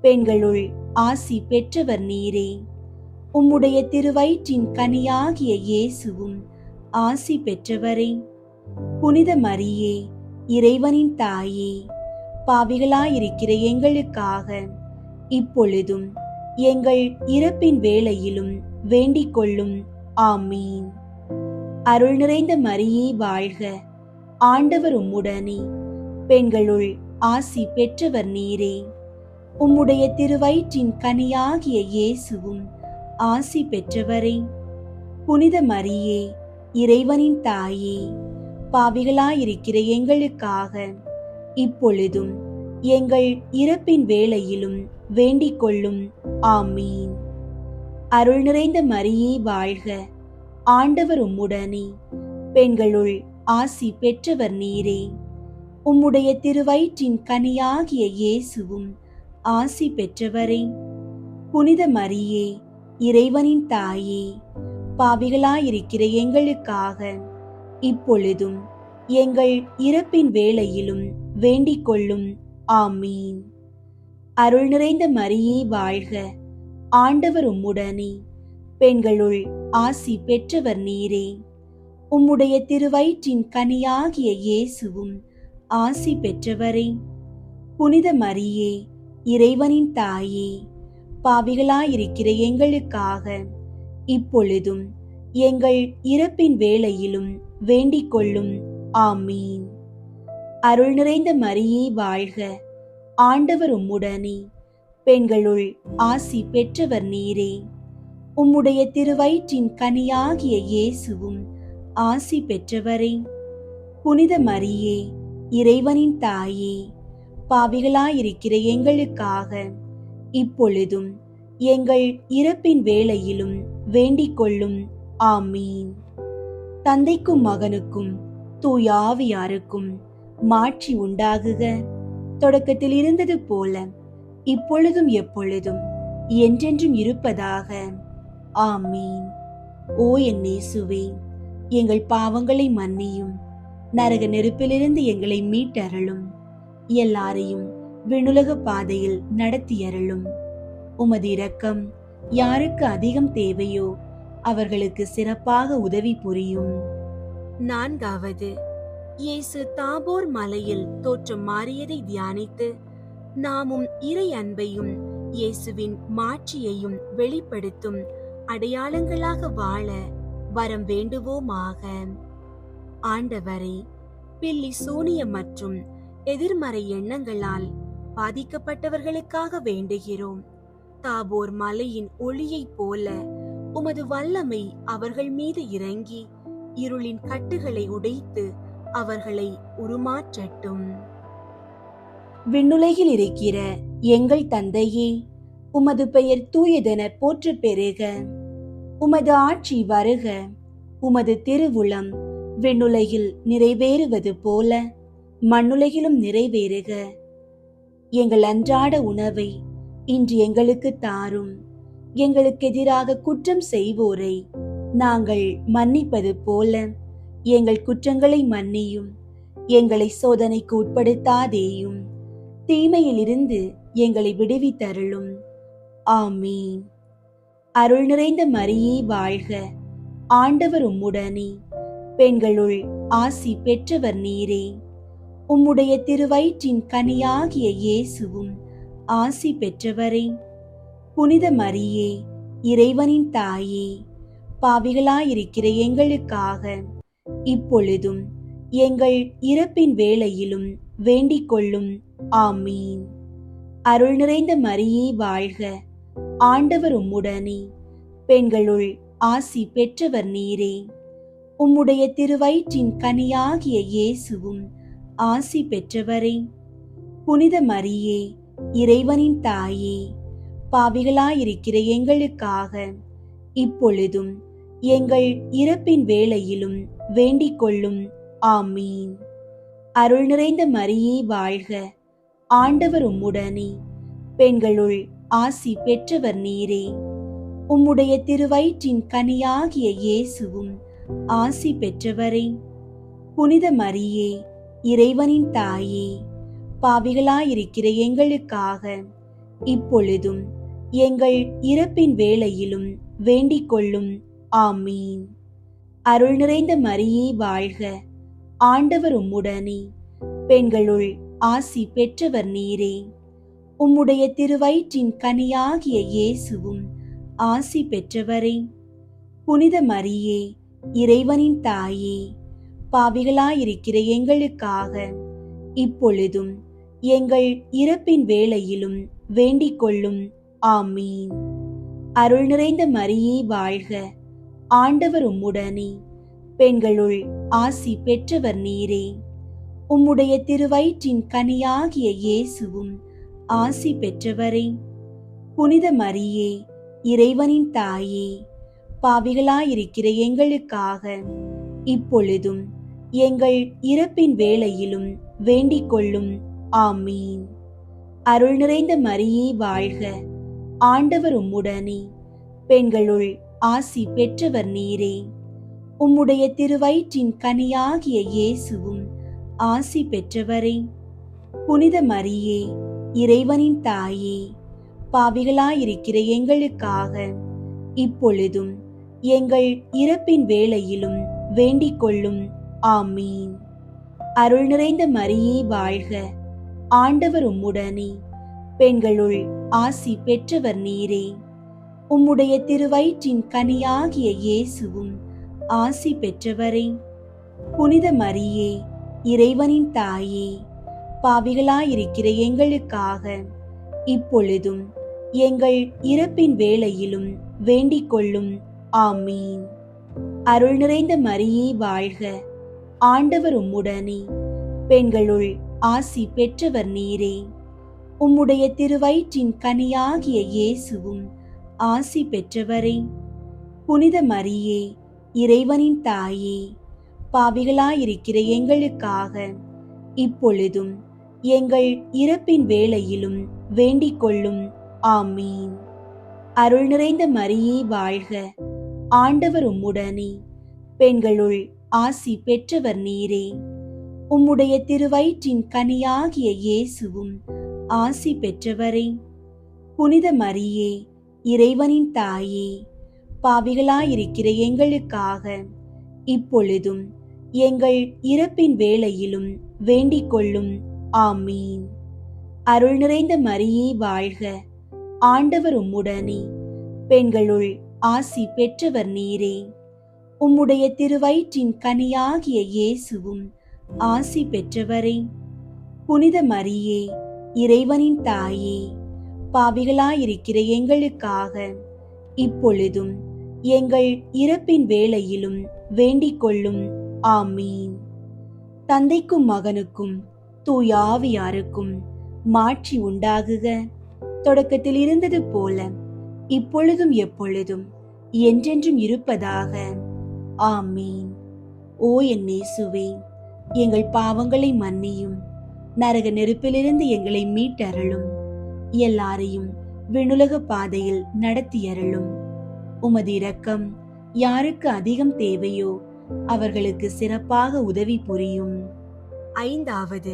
பெண்களுள் ஆசி பெற்றவர் நீரே. உம்முடைய திருவயிற்றின் கனியாகிய இயேசுவும் ஆசி பெற்றவரே. புனித மரியே, இறைவனின் தாயே, பாவிகளாயிருக்கிற எங்களுக்காக இப்பொழுதும் எங்கள் இறப்பின் வேளையிலும் வேண்டிக் கொள்ளும். ஆமீன். அருள் நிறைந்த மரியே வாழ்க, ஆண்டவர் உம்முடனே, பெண்களுள் ஆசி பெற்றவர் நீரே. உம்முடைய திருவயிற்றின் கனியாகிய இயேசுவும் ஆசி பெற்றவரே. புனித மரியே, இறைவனின் தாயே, பாவிகளாயிருக்கிற எங்களுக்காக இப்பொழுதும் எங்கள் இறப்பின் வேளையிலும் வேண்டிக் கொள்ளும். ஆமீன். அருள் நிறைந்த மரியே வாழ்க, ஆண்டவர் உம்முடனே, பெண்களுள் ஆசி பெற்றவர் நீரே. உம்முடைய திருவயிற்றின் கனியாகிய இயேசுவும் ஆசி பெற்றவரே. புனித மரியே, இறைவனின் தாயே, பாவிகளாயிருக்கிற எங்களுக்காக இப்பொழுதும் எங்கள் இறப்பின் வேளையிலும் வேண்டிக் கொள்ளும். ஆமீன். அருள் நிறைந்த மரியே வாழ்க, ஆண்டவர் உம்முடனே, பெண்களுள் ஆசி பெற்றவர் நீரே. உம்முடைய திருவயிற்றின் கனியாகிய இயேசுவும் ஆசி பெற்றவரே. புனித மரியே, இறைவனின் தாயே, பாவிகளாயிருக்கிற எங்களுக்காக இப்பொழுதும் எங்கள் இறப்பின் வேளையிலும் வேண்டிக் கொள்ளும். ஆமீன். அருள் நிறைந்த மரியே வாழ்க, ஆண்டவர் உம்முடனே, பெண்களுள் ஆசி பெற்றவர் நீரே. உம்முடைய திருவயிற்றின் கனியாகிய இயேசுவும் ஆசி பெற்றவரே. புனித மரியே, இறைவனின் தாயே, பாவிகளாயிருக்கிற எங்களுக்காக இப்பொழுதும் எங்கள் இறப்பின் வேளையிலும் வேண்டிக் கொள்ளும். ஆமீன். தந்தைக்கும் மகனுக்கும் தூய ஆவியாருக்கும் மாட்சி உண்டாகுக. தொடக்கத்தில் இருந்தது போல இப்பொழுதும் எப்பொழுதும் என்றென்றும் இருப்பதாக. ஆமீன். ஓ என் இயேசுவே, எங்கள் பாவங்களை மன்னியும், நரக நெருப்பிலிருந்து எங்களை மீட்டருளும், எல்லாரையும் விண்ணுலக பாதையில் நடத்தியருளும். உமது இரக்கம் யாருக்கு அதிகம் தேவையோ அவர்களுக்கு சிறப்பாக உதவி புரியும். 4வது, இயேசு தாபோர் மலையில் தோற்றம் மாறியதை தியானித்து நாமும் இறை அன்பையும் இயேசுவின் மாட்சியையும் வெளிப்படுத்தும் அடையாளங்களாக வாழ வரம் வேண்டுவோமாக. ஆண்டவரே, பில்லி சூனியம் மற்றும் எதிர்மறை எண்ணங்களால் பாதிக்கப்பட்டவர்களுக்காக வேண்டுகிறோம். தாபோர் மலையின் ஒளியைப் போல உமது வல்லமை அவர்கள் மீது இறங்கி இருளின் கட்டுகளை உடைத்து அவர்களை உருமாற்றட்டும். விண்ணுலகில் இருக்கிற எங்கள் தந்தையே, உமது பெயர் தூயதென போற்றப் பெறுக. உமது ஆட்சி வருக. உமது திருவுளம் விண்ணுலகில் நிறைவேறுவது போல மண்ணுலகிலும் நிறைவேறுக. எங்கள் அன்றாட உணவை இன்று எங்களுக்கு தாரும். எங்களுக்கு எதிராக குற்றம் செய்வோரை நாங்கள் மன்னிப்பது போல எங்கள் குற்றங்களை மன்னியும். எங்களை சோதனைக்கு உட்படுத்தாதேயும், தீமையிலிருந்து எங்களை விடுவித்தருளும். ஆமீன். அருள் நிறைந்த மரியே வாழ்க. ஆண்டவர் உம்முடனே, பெண்களுள் ஆசி பெற்றவர் நீரே. உம்முடைய திருவயிற்றின் கனியாகிய இயேசுவும் ஆசி பெற்றவரே. புனித மரியே, இறைவனின் தாயே, பாவிகளாயிருக்கிற எங்களுக்காக இப்பொழுதும் எங்கள் இறப்பின் வேளையிலும் வேண்டிக் கொள்ளும். ஆமீன். அருள் நிறைந்த மரியே வாழ்க. ஆண்டவர் உம்முடனே, பெண்களுள் ஆசி பெற்றவர் நீரே. உம்முடைய திருவயிற்றின் கனியாகிய இயேசுவும் ஆசி பெற்றவரே. புனித மரியே, இறைவனின் தாயே, பாவிகளாயிருக்கிற எங்களுக்காக இப்பொழுதும் எங்கள் இறப்பின் வேளையிலும் வேண்டிக் கொள்ளும். ஆமீன். அருள் நிறைந்த மரியே வாழ்க. ஆண்டவர் உம்முடனே, பெண்களுள் ஆசி பெற்றவர் நீரே. உம்முடைய திருவயிற்றின் கனியாகிய இயேசுவும் ஆசி பெற்றவரே. புனித மரியே, இறைவனின் தாயே, பாவிகளாயிருக்கிற எங்களுக்காக இப்பொழுதும் எங்கள் இறப்பின் வேளையிலும் வேண்டிக் கொள்ளும். ஆமீன். அருள் நிறைந்த மரியே வாழ்க. ஆண்டவர் உம்முடனே, பெண்களுள் ஆசி பெற்றவர் நீரே. உம்முடைய திருவயிற்றின் கனியாகிய இயேசுவும் ஆசி பெற்றவரே. புனித மரியே, இறைவனின் தாயே, பாவிகளாயிருக்கிற எங்களுக்காக இப்பொழுதும் எங்கள் இறப்பின் வேளையிலும் வேண்டிக் கொள்ளும். ஆமீன். அருள் நிறைந்த மரியே வாழ்க. ஆண்டவர் உம்முடனே, பெண்களுள் ஆசி பெற்றவர் நீரே. உம்முடைய திருவயிற்றின் கனியாகிய இயேசுவும் ஆசி பெற்றவரே. புனித மரியே, இறைவனின் தாயே, பாவிகளாயிருக்கிற எங்களுக்காக இப்பொழுதும் எங்கள் இறப்பின் வேளையிலும் வேண்டிக் கொள்ளும். ஆமீன். அருள் நிறைந்த மரியே வாழ்க. ஆண்டவர் உம்முடனே, பெண்களுள் ஆசி பெற்றவர் நீரே. உம்முடைய திருவயிற்றின் கனியாகிய இயேசுவும் ஆசி பெற்றவரே. புனித மரியே, இறைவனின் தாயே, பாவிகளாயிருக்கிற எங்களுக்காக இப்பொழுதும் எங்கள் இறப்பின் வேளையிலும் வேண்டிக் கொள்ளும். ஆமீன். அருள் நிறைந்த மரியே வாழ்க. ஆண்டவர் உம்முடனே, பெண்களுள் ஆசி பெற்றவர் நீரே. உம்முடைய திருவயிற்றின் கனியாகிய இயேசுவும் ஆசி பெற்றவரே. புனித மரியே, இறைவனின் தாயே, பாவிகளாயிருக்கிற எங்களுக்காக இப்பொழுதும் எங்கள் இறப்பின் வேளையிலும் வேண்டிக் கொள்ளும். ஆமீன். அருள் நிறைந்த மரியே வாழ்க. ஆண்டவர் உம்முடனே, பெண்களுள் ஆசி பெற்றவர் நீரே. உம்முடைய திருவயிற்றின் கனியாகிய இயேசுவும் ஆசி பெற்றவரே. புனித மரியே, இறைவனின் தாயே, பாவிகளாயிருக்கிற எங்களுக்காக இப்பொழுதும் எங்கள் இறப்பின் வேளையிலும் வேண்டிக் கொள்ளும். ஆமீன். அருள் நிறைந்த மரியே வாழ்க. ஆண்டவர் உம்முடனே, பெண்களுள் ஆசி பெற்றவர் நீரே. உம்முடைய திருவயிற்றின் கனியாகிய இயேசுவும் ஆசி பெற்றவரே. புனித மரியே, இறைவனின் தாயே, பாவிகளாயிருக்கிற எங்களுக்காக இப்பொழுதும் எங்கள் இறப்பின் வேளையிலும் வேண்டிக் கொள்ளும். ஆமீன். அருள் நிறைந்த மரியே வாழ்க. ஆண்டவர் உம்முடனே, பெண்களுள் ஆசி பெற்றவர் நீரே. உம்முடைய திருவயிற்றின் கனியாகிய இயேசுவும் ஆசி பெற்றவரே. புனித மரியே, இறைவனின் தாயே, பாவிகளாயிருக்கிற எங்களுக்காக இப்பொழுதும் எங்கள் இறப்பின் வேளையிலும் வேண்டிக் கொள்ளும். ஆமீன். தந்தைக்கும் மகனுக்கும் தூய ஆவியாருக்கும் மாட்சி உண்டாகுக. தொடக்கத்தில் இருந்தது போல இப்பொழுதும் எப்பொழுதும் என்றென்றும் இருப்பதாக. ஆமீன். ஓ என் இயேசுவே, எங்கள் பாவங்களை மன்னியும், நரக நெருப்பிலிருந்து எங்களை மீட்டருளும், எல்லாரையும் விண்ணுலக பாதையில் நடத்தியருளும். உமது இரக்கம் யாருக்கு அதிகம் தேவையோ அவர்களுக்கு சிறப்பாக உதவி புரியும். ஐந்தாவது,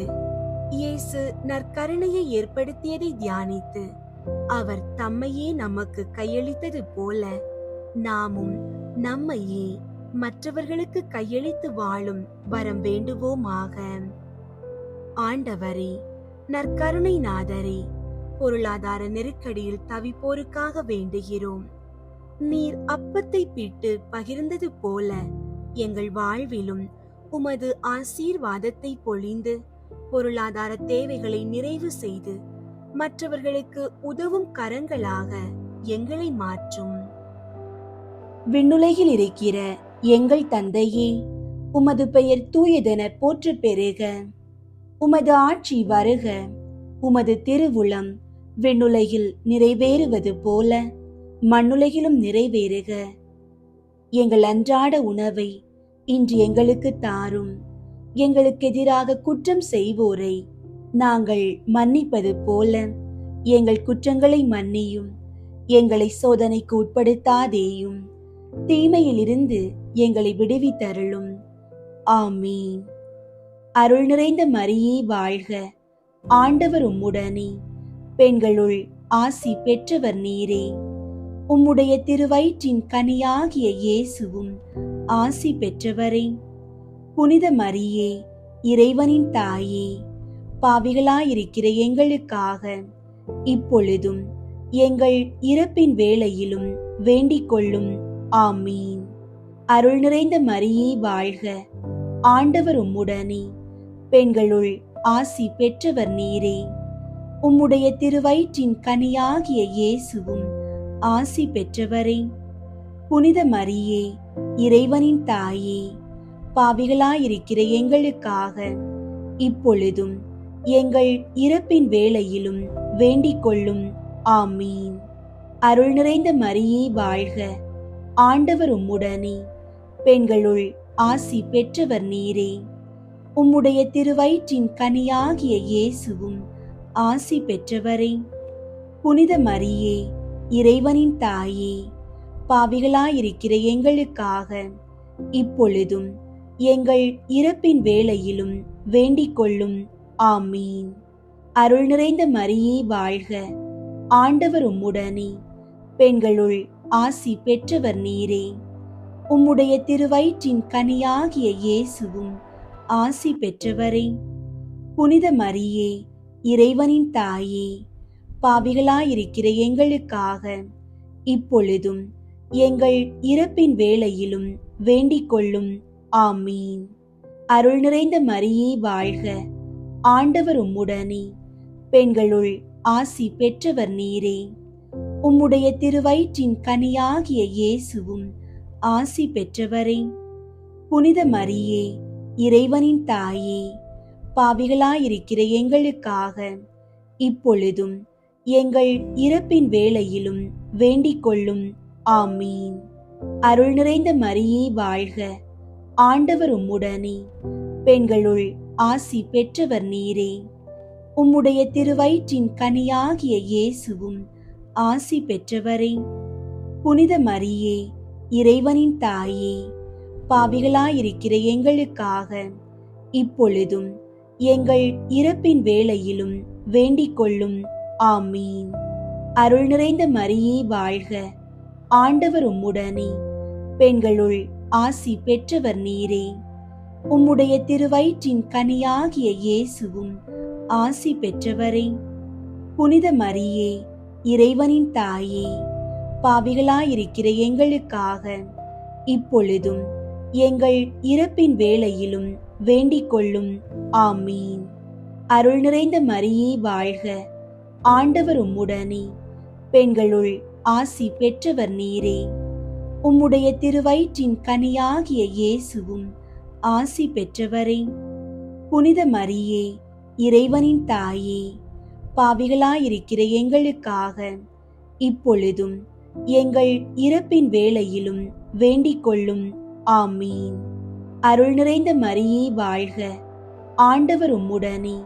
இயேசு நற்கருணையை ஏற்படுத்தியதை தியானித்து அவர் தம்மையே நமக்கு கையளித்தது போல நாமும் நம்மையே மற்றவர்களுக்கு கையளித்து வாழும் வரம் வேண்டுவோமாக. ஆண்டவரே, நற்கருணை நாதரே, பொருளாதார நெருக்கடியில் தவிப்போருக்காக வேண்டுகிறோம். நீர் அப்பத்தை பிட்டு பகிர்ந்தது போல எங்கள் வாழ்விலும் உமது ஆசீர்வாதத்தை பொழிந்து பொருளாதார தேவைகளை நிறைவு செய்து மற்றவர்களுக்கு உதவும் கரங்களாக எங்களை மாற்றும். விண்ணுலகில் இருக்கிற எங்கள் தந்தையே, உமது பெயர் தூயதென போற்றப் பெறுக. உமது ஆட்சி வருக. உமது திருவுளம் விண்ணுலகில் நிறைவேறுவது போல மண்ணுலகிலும் நிறைவேறுக. எங்கள் அன்றாட உணவை இன்று எங்களுக்கு தாரும். எங்களுக்கு எதிராக குற்றம் செய்வோரை நாங்கள் மன்னிப்பது போல எங்கள் குற்றங்களை மன்னியும். எங்களை சோதனைக்கு உட்படுத்தாதேயும், தீமையிலிருந்து எங்களை விடுவித்தருளும். ஆமீன். அருள் நிறைந்த மரியே வாழ்க. ஆண்டவர் உம்முடனே, பெண்களுள் ஆசி பெற்றவர் நீரே. உம்முடைய திருவயிற்றின் கனியாகிய இயேசுவும் ஆசி பெற்றவரே. புனித மரியே, இறைவனின் தாயே, பாவிகளாயிருக்கிற எங்களுக்காக இப்பொழுதும் எங்கள் இறப்பின் வேளையிலும் வேண்டிக் கொள்ளும். ஆமீன். அருள் நிறைந்த மரியே வாழ்க. ஆண்டவர் உம்முடனே, பெண்களுள் ஆசி பெற்றவர் நீரே. உம்முடைய திருவயிற்றின் கனியாகிய இயேசுவும் ஆசி பெற்றவரே. புனித மரியே, இறைவனின் தாயே, பாவிகளாயிருக்கிற எங்களுக்காக இப்பொழுதும் எங்கள் இறப்பின் வேளையிலும் வேண்டிக் கொள்ளும். ஆமீன். அருள் நிறைந்த மரியே வாழ்க. ஆண்டவர் உம்முடனே, பெண்களுள் ஆசி பெற்றவர் நீரே. உம்முடைய திருவயிற்றின் கனியாகிய இயேசுவும் ஆசி பெற்றவரே. புனித மரியே, இறைவனின் தாயே, பாவிகளாயிருக்கிற எங்களுக்காக இப்பொழுதும் எங்கள் இறப்பின் வேளையிலும் வேண்டிக் கொள்ளும். ஆமீன். அருள் நிறைந்த மரியே வாழ்க. ஆண்டவர் உம்முடனே, பெண்களுள் ஆசி பெற்றவர் நீரே. உம்முடைய திருவயிற்றின் கனியாகிய இயேசுவும் ஆசி பெற்றவரே. புனித மரியே, இறைவனின் தாயே, பாவிகளாயிருக்கிற எங்களுக்காக இப்பொழுதும் எங்கள் இறப்பின் வேளையிலும் வேண்டிக் கொள்ளும். ஆமீன். அருள் நிறைந்த மரியே வாழ்க. ஆண்டவர் உம்முடனே, பெண்களுள் ஆசி பெற்றவர் நீரே. உம்முடைய திருவயிற்றின் கனியாகிய இயேசுவும் ஆசி பெற்றவரே. புனித மரியே, இறைவனின் தாயே, பாவிகளாயிருக்கிற எங்களுக்காக இப்பொழுதும் எங்கள் இறப்பின் வேளையிலும் வேண்டிக் கொள்ளும். ஆமீன். அருள் நிறைந்த மரியே வாழ்க. ஆண்டவர் உம்முடனே, பெண்களுள் ஆசி பெற்றவர் நீரே. உம்முடைய திருவயிற்றின் கனியாகிய இயேசுவும் ஆசி பெற்றவரே. புனித மரியே, இறைவனின் தாயே, பாவிகளாயிருக்கிற எங்களுக்காக இப்பொழுதும் எங்கள் இறப்பின் வேளையிலும் வேண்டிக் கொள்ளும். ஆமீன். அருள் நிறைந்த மரியே வாழ்க. ஆண்டவர் உம்முடனே, பெண்களுள் ஆசி பெற்றவர் நீரே. உம்முடைய திருவயிற்றின் கனியாகிய இயேசுவும் ஆசி பெற்றவரே. புனித மரியே, இறைவனின் தாயே, பாவிகளாயிருக்கிற எங்களுக்காக இப்பொழுதும் எங்கள் இறப்பின் வேளையிலும் வேண்டிக் கொள்ளும். ஆமீன். அருள் நிறைந்த மரியே வாழ்க. ஆண்டவர் உம்முடனே, பெண்களுள் ஆசி பெற்றவர் நீரே. உம்முடைய திருவயிற்றின் கனியாகிய இயேசுவும் ஆசி பெற்றவரே. புனித மரியே, இறைவனின் தாயே, பாவிகளாயிருக்கிற எங்களுக்காக இப்பொழுதும் எங்கள் இறப்பின் வேளையிலும் வேண்டிக் கொள்ளும். ஆமீன். அருள் நிறைந்த மரியே வாழ்க, ஆண்டவர் உம்முடனே,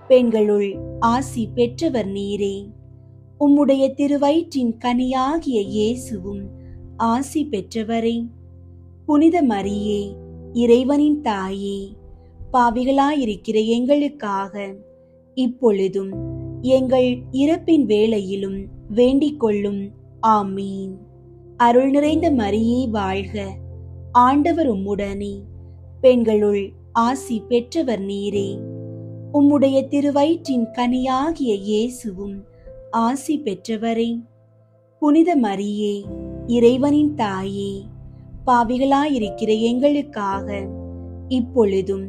பெண்களுள் ஆசி பெற்றவர் நீரே. உம்முடைய திருவயிற்றின் கனியாகிய இயேசுவும் ஆசி பெற்றவரே. புனித மரியே, இறைவனின் தாயே, பாவிகளாயிருக்கிற எங்களுக்காக இப்பொழுதும் எங்கள் இறப்பின் வேளையிலும் வேண்டிக் கொள்ளும். ஆமீன். அருள் நிறைந்த மரியே வாழ்க, ஆண்டவர் உம்முடனே, பெண்களுள் ஆசி பெற்றவர் நீரே. உம்முடைய திருவயிற்றின் கனியாகிய இயேசுவும் ஆசி பெற்றவரே. புனித மரியே, இறைவனின் தாயே, பாவிகளாயிருக்கிற எங்களுக்காக இப்பொழுதும்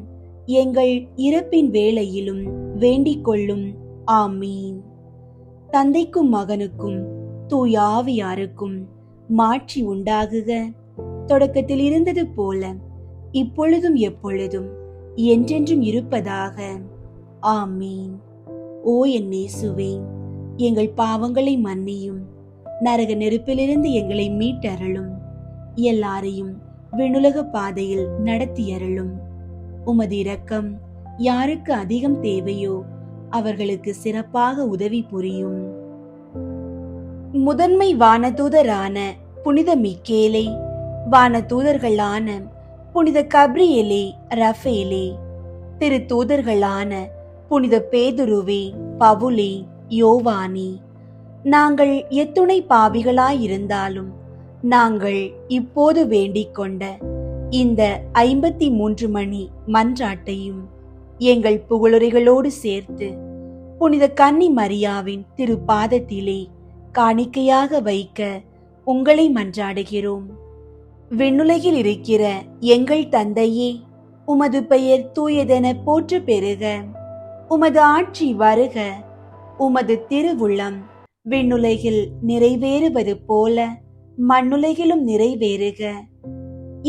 எங்கள் இறப்பின் வேளையிலும் வேண்டிக் கொள்ளும். ஆமீன். தந்தைக்கும் மகனுக்கும் தூய ஆவியாருக்கும் மாட்சி உண்டாகுக. தொடக்கத்தில் இருந்தது போல இப்பொழுதும் எப்பொழுதும் என்றென்றும் இருப்பதாக. ஆமீன். ஓ என் இயேசுவே, எங்கள் பாவங்களை மன்னியும், நரக நெருப்பிலிருந்து எங்களை மீட்டருளும், எல்லாரையும் விண்ணுலக பாதையில் நடத்தியருளும். உமது இரக்கம் யாருக்கு அதிகம் தேவையோ அவர்களுக்கு சிறப்பாக உதவி புரியும். முதன்மை வானதூதரான புனித மிக்கேலே, வானதூதர்களான புனித கப்ரியேலே, ரஃபேலே, திருத்தூதர்களான புனித பேதுருவே, பவுலே, யோவானே, நாங்கள் எத்துணை பாவிகளாயிருந்தாலும் நாங்கள் இப்போது வேண்டிக் கொண்ட இந்த 53 மணி மன்றாட்டையும் எங்கள் புகழுரைகளோடு சேர்த்து புனித கன்னி மரியாவின் திருப்பாதத்திலே காணிக்கையாக வைக்க உங்களை மன்றாடுகிறோம். விண்ணுலகில் இருக்கிற எங்கள் தந்தையே, உமது பெயர் தூயதென போற்று பெறுக. உமது ஆட்சி வருக. உமது திருவுள்ளம் விண்ணுலகில் நிறைவேறுவது போல மண்ணுலகிலும் நிறைவேறுக.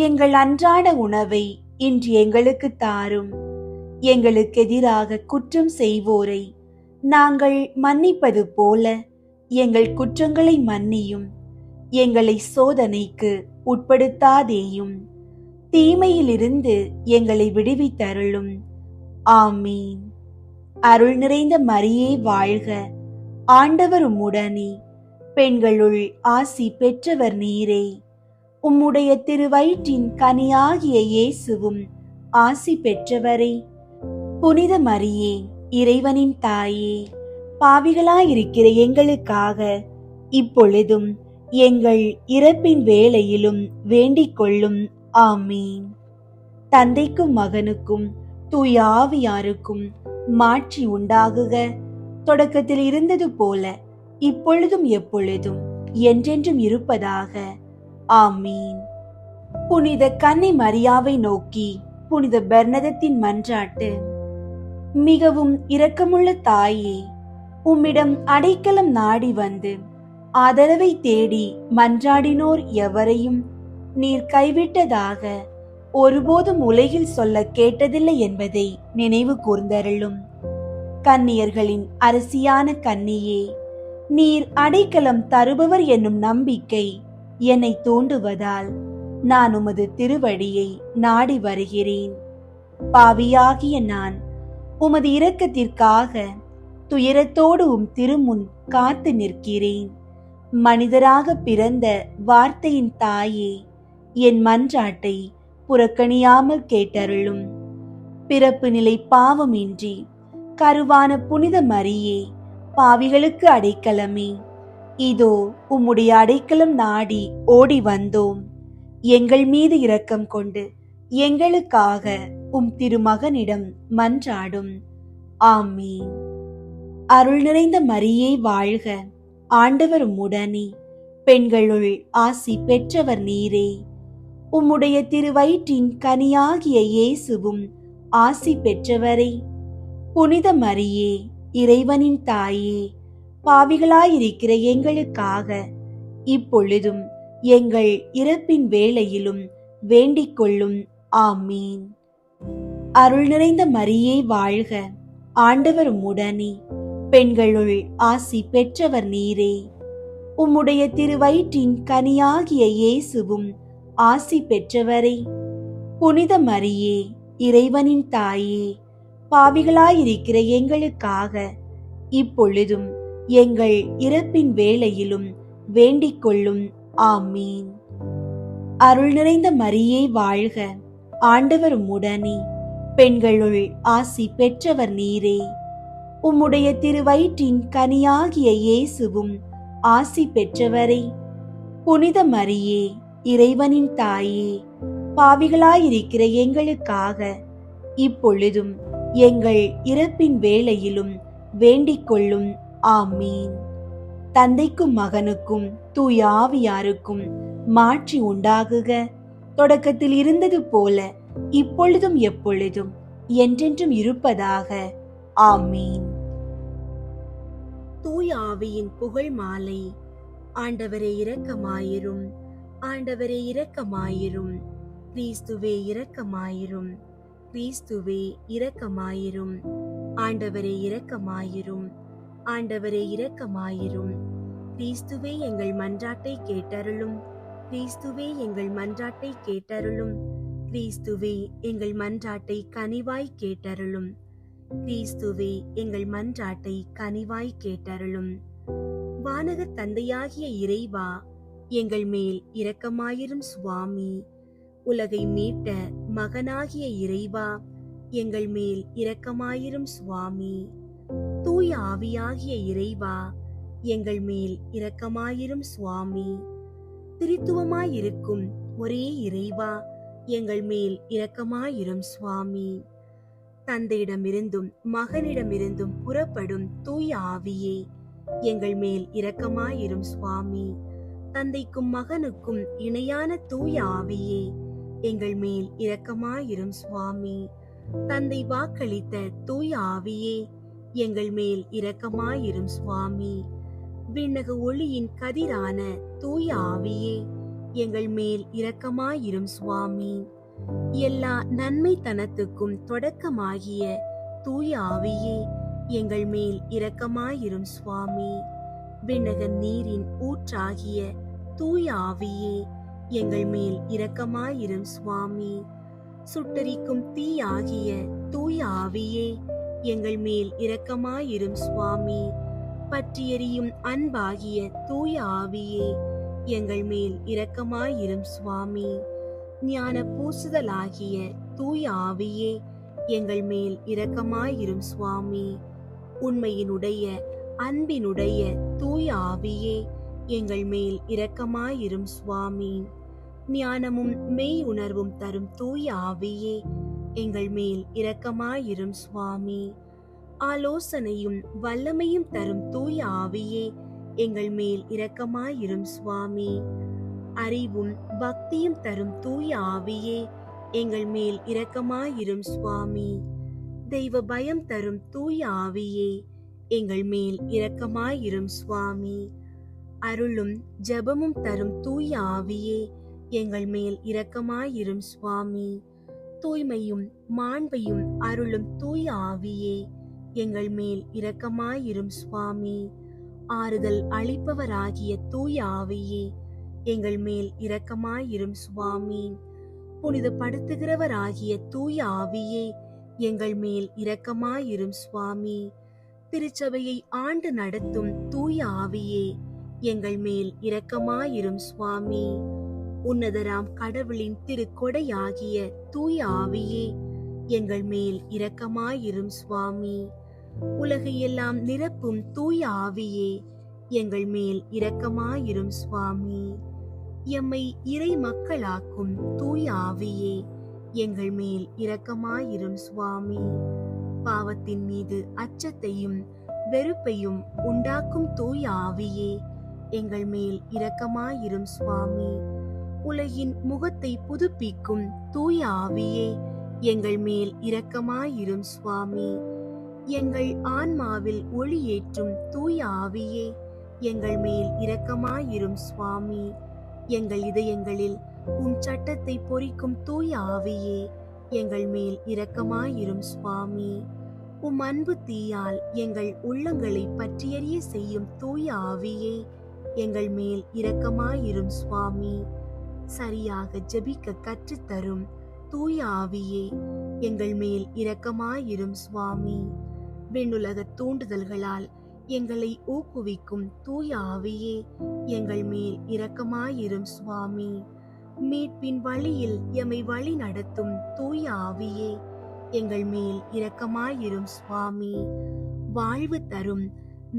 எங்கள் அன்றாட உணவை இன்று எங்களுக்கு தாரும். எங்களுக்கு எதிராக குற்றம் செய்வோரை நாங்கள் மன்னிப்பது போல எங்கள் குற்றங்களை மன்னியும். எங்களை சோதனைக்கு உட்படுத்தாதேயும், தீமையிலிருந்து எங்களை விடுவித்தருளும். ஆமீன். அருள் நிறைந்த மரியே வாழ்க, ஆண்டவர் உம்முடனே, பெண்களுள் ஆசி பெற்றவர் நீரே. உம்முடைய திருவயிற்றின் கனியாகிய இயேசுவும் ஆசி பெற்றவரே. புனித மரியே, இறைவனின் தாயே, பாவிகளாயிருக்கிற எங்களுக்காக இப்பொழுதும் எங்கள் இறப்பின் வேளையிலும் வேண்டிக் கொள்ளும். ஆமீன். தந்தைக்கும் மகனுக்கும் தூய ஆவியாருக்கும் மாட்சி உண்டாகுக. தொடக்கத்தில் இருந்தது போல இப்பொழுதும் எப்பொழுதும் என்றென்றும் இருப்பதாக. ஆமீன். புனித கன்னி மரியாவை நோக்கி புனித பெர்னதத்தின் மன்றாட்டு. மிகவும் இரக்கமுள்ள தாயே, உம்மிடம் அடைக்கலம் நாடி வந்து ஆதரவை தேடி மன்றாடினோர் எவரையும் நீர் கைவிட்டதாக ஒருபோதும் உலகில் சொல்ல கேட்டதில்லை என்பதை நினைவு கூர்ந்தருளும். கன்னியர்களின் அரசியான கன்னியே, நீர் அடைக்கலம் தருபவர் என்னும் நம்பிக்கை என்னை தூண்டுவதால் நான் உமது திருவடியை நாடி வருகிறேன். பாவியாகிய நான் உமது இரக்கத்திற்காக துயரத்தோடு திருமுன் காத்து நிற்கிறேன். மனிதராக பிறந்த வார்த்தையின் தாயே, என் மன்றாட்டை புறக்கணியாமல் கேட்டருளும். பிறப்பு நிலை பாவமின்றி கருவான புனித மரியே, பாவிகளுக்கு அடைக்கலமே, இதோ உம்முடைய அடைக்கலம் நாடி ஓடி வந்தோம். எங்கள் மீது இரக்கம் கொண்டு எங்களுக்காக திருமகனிடம் மன்றாடும். ஆமீன். அருள் நிறைந்த மரியே வாழ்க, ஆண்டவர் உம்முடனே, பெண்களுள் ஆசி பெற்றவர் நீரே. உம்முடைய திருவயிற்றின் கனியாகிய இயேசுவும் ஆசி பெற்றவரே. புனித மரியே, இறைவனின் தாயே, பாவிகளாயிருக்கிற எங்களுக்காக இப்பொழுதும் எங்கள் இறப்பின் வேளையிலும் வேண்டிக் கொள்ளும். ஆமீன். அருள் நிறைந்த மரியே வாழ்க, ஆண்டவர் உம்முடனே, பெண்களுள் ஆசி பெற்றவர் நீரே. உம்முடைய திருவயிற்றின் கனியாகிய இயேசுவும் ஆசி பெற்றவரே. புனித மரியே, இறைவனின் தாயே, பாவிகளாயிருக்கிற எங்களுக்காக இப்பொழுதும் எங்கள் இறப்பின் வேளையிலும் வேண்டிக் கொள்ளும். ஆமீன். அருள் நிறைந்த மரியே வாழ்க, ஆண்டவர் உம்முடனே, பெண்களுள் ஆசி பெற்றவர் நீரே. உம்முடைய திருவயிற்றின் கனியாகிய இயேசுவும் ஆசி பெற்றவரே. புனித மரியே, இறைவனின் தாயே, பாவிகளாயிருக்கிற எங்களுக்காக இப்பொழுதும் எங்கள் இறப்பின் வேளையிலும் வேண்டிக் கொள்ளும். ஆமீன். தந்தைக்கும் மகனுக்கும் தூய ஆவியாருக்கும் மாட்சி உண்டாகுக. தொடக்கத்தில் இருந்தது போல இப்பொழுதும் எப்பொழுதும் என்றென்றும் இருப்பதாக. ஆமீன். தூய ஆவியின் புகழ் மாலை. ஆண்டவரே இரக்கமாயிரும், ஆண்டவரே இரக்கமாயிரும், கிறிஸ்துவே இரக்கமாயிரும், கிறிஸ்துவே இரக்கமாயிரும், ஆண்டவரே இரக்கமாயிரும், ஆண்டவரே இரக்கமாயிரும், கிறிஸ்துவே எங்கள் மன்றாட்டை கேட்டருளும், கிறிஸ்துவே எங்கள் மன்றாட்டை கேட்டருளும், கிறிஸ்துவே எங்கள் மன்றாட்டை கனிவாய் கேட்டருளும், கிறிஸ்துவே எங்கள் மன்றாட்டை கனிவாய் கேட்டருளும். வானகத் தந்தையாகிய இறைவா, எங்கள் மேல் இரக்கமாயிரும் சுவாமி. உலகை மீட்ட மகனாகிய இறைவா, எங்கள் மேல் இரக்கமாயிரும் சுவாமி. தூய ஆவியாகிய இறைவா, எங்கள் மேல் இரக்கமாயிரும் சுவாமி. திரித்துவமாயிருக்கும் ஒரே இறைவா, எங்கள் மேல் இரக்கமாயிரும் சுவாமி. தந்தையிடமிருந்தும் மகனிடமிருந்தும் புறப்படும் தூய ஆவியே, எங்கள் மேல் இரக்கமாயிரும் சுவாமி. தந்தைக்கும் மகனுக்கும் இணையான தூய ஆவியே, எங்கள் மேல் இரக்கமாயிரும் சுவாமி. தந்தை வாக்களித்த தூய ஆவியே, எங்கள் மேல் இரக்கமாயிரும் சுவாமி. விண்ணக ஒளியின் கதிரான தூய ஆவியே, எங்கள் மேல் இரக்கமாயிரும் சுவாமி. எல்லா நன்மைத்தனத்துக்கும் தொடக்கமாகிய தூய ஆவியே, எங்கள் மேல் இரக்கமாயிரும் சுவாமி. விண்ணக நீரின் ஊற்றாகிய தூய ஆவியே, எங்கள் மேல் இரக்கமாயிரும் சுவாமி. சுட்டரிக்கும் தீயாகிய தூய ஆவியே, எங்கள் மேல் இரக்கமாயிரும் சுவாமி. பற்றியெரியும் அன்பாகிய தூய ஆவியே, எங்கள் மேல் இரக்கமாயிரும் சுவாமி. ஞான பூசுதலாகிய தூய ஆவியே, எங்கள் மேல் இரக்கமாயிரும் சுவாமி. உண்மையினுடைய அன்பினுடைய தூய ஆவியே, எங்கள் மேல் இரக்கமாயிரும் சுவாமி. ஞானமும் மெய் உணர்வும் தரும் தூய ஆவியே, எங்கள் மேல் இரக்கமாயிரும் சுவாமி. ஆலோசனையும் வல்லமையும் தரும் தூய ஆவியே, எங்கள் மேல் இரக்கமாயிரும் சுவாமி. அறிவும் பக்தியும் தரும் தூய ஆவியே, எங்கள் மேல் இரக்கமாயிரும் சுவாமி. தெய்வ பயம் தரும் தூய ஆவியே, எங்கள் மேல் இரக்கமாயிரும் சுவாமி. அருளும் ஜெபமும் தரும் தூய ஆவியே, எங்கள் மேல் இரக்கமாயிரும் சுவாமி. தூய்மையும் மாண்பையும் அருளும் தூய ஆவியே, எங்கள் மேல் இரக்கமாயிரும் சுவாமி. ஆறுதல் அளிப்பவராகிய தூய ஆவியே, எங்கள் மேல் இரக்கமாயிரும் சுவாமி. புனிதப்படுத்துகிறவராகிய தூய ஆவியே, எங்கள் மேல் இரக்கமாயிரும் சுவாமி. திருச்சபையை ஆண்டு நடத்தும் தூய ஆவியே, எங்கள் மேல் இரக்கமாயிரும் சுவாமி. உன்னதராம் கடவுளின் திருக்கொடையாகிய தூய ஆவியே, எங்கள் மேல் இரக்கமாயிரும் சுவாமி. உலகையெல்லாம் நிரப்பும் தூய ஆவியே, எங்கள் மேல் இரக்கமாயிரும் சுவாமி. எம்மை இறை மக்களாக்கும் தூய ஆவியே, எங்கள் மேல் இரக்கமாயிரும் சுவாமி. பாவத்தின் மீது அச்சத்தையும் வெறுப்பையும் உண்டாக்கும் தூய ஆவியே, எங்கள் மேல் இரக்கமாயிரும் சுவாமி. உலகின் முகத்தை புதுப்பிக்கும் தூய ஆவியே, எங்கள் மேல் இரக்கமாயிரும் சுவாமி. எங்கள் ஆன்மாவில் ஒளியேற்றும் தூய ஆவியே, எங்கள் மேல் இரக்கமாயிரும் சுவாமி. எங்கள் இதயங்களில் உம் சட்டத்தை பொறிக்கும் தூய ஆவியே, எங்கள் மேல் இரக்கமாயிரும் சுவாமி. உம் அன்பு தீயால் எங்கள் உள்ளங்களை பற்றியறிய செய்யும் தூய ஆவியே, எங்கள் மேல் இரக்கமாயிரும் சுவாமி. சரியாக ஜெபிக்க கற்றுத்தரும் தூய ஆவியே, எங்கள் மேல் இரக்கமாயிரும் சுவாமி. விண்ணுலக தூண்டுதல்களால் எங்களை ஊக்குவிக்கும் தூய ஆவியே, எங்கள் மேல் இரக்கமாயிரும் சுவாமி. மீட்பின் வழியில் எம்மை வழி நடத்தும் தூய ஆவியே, எங்கள் மேல் இரக்கமாயிரும் சுவாமி. வாழ்வு தரும்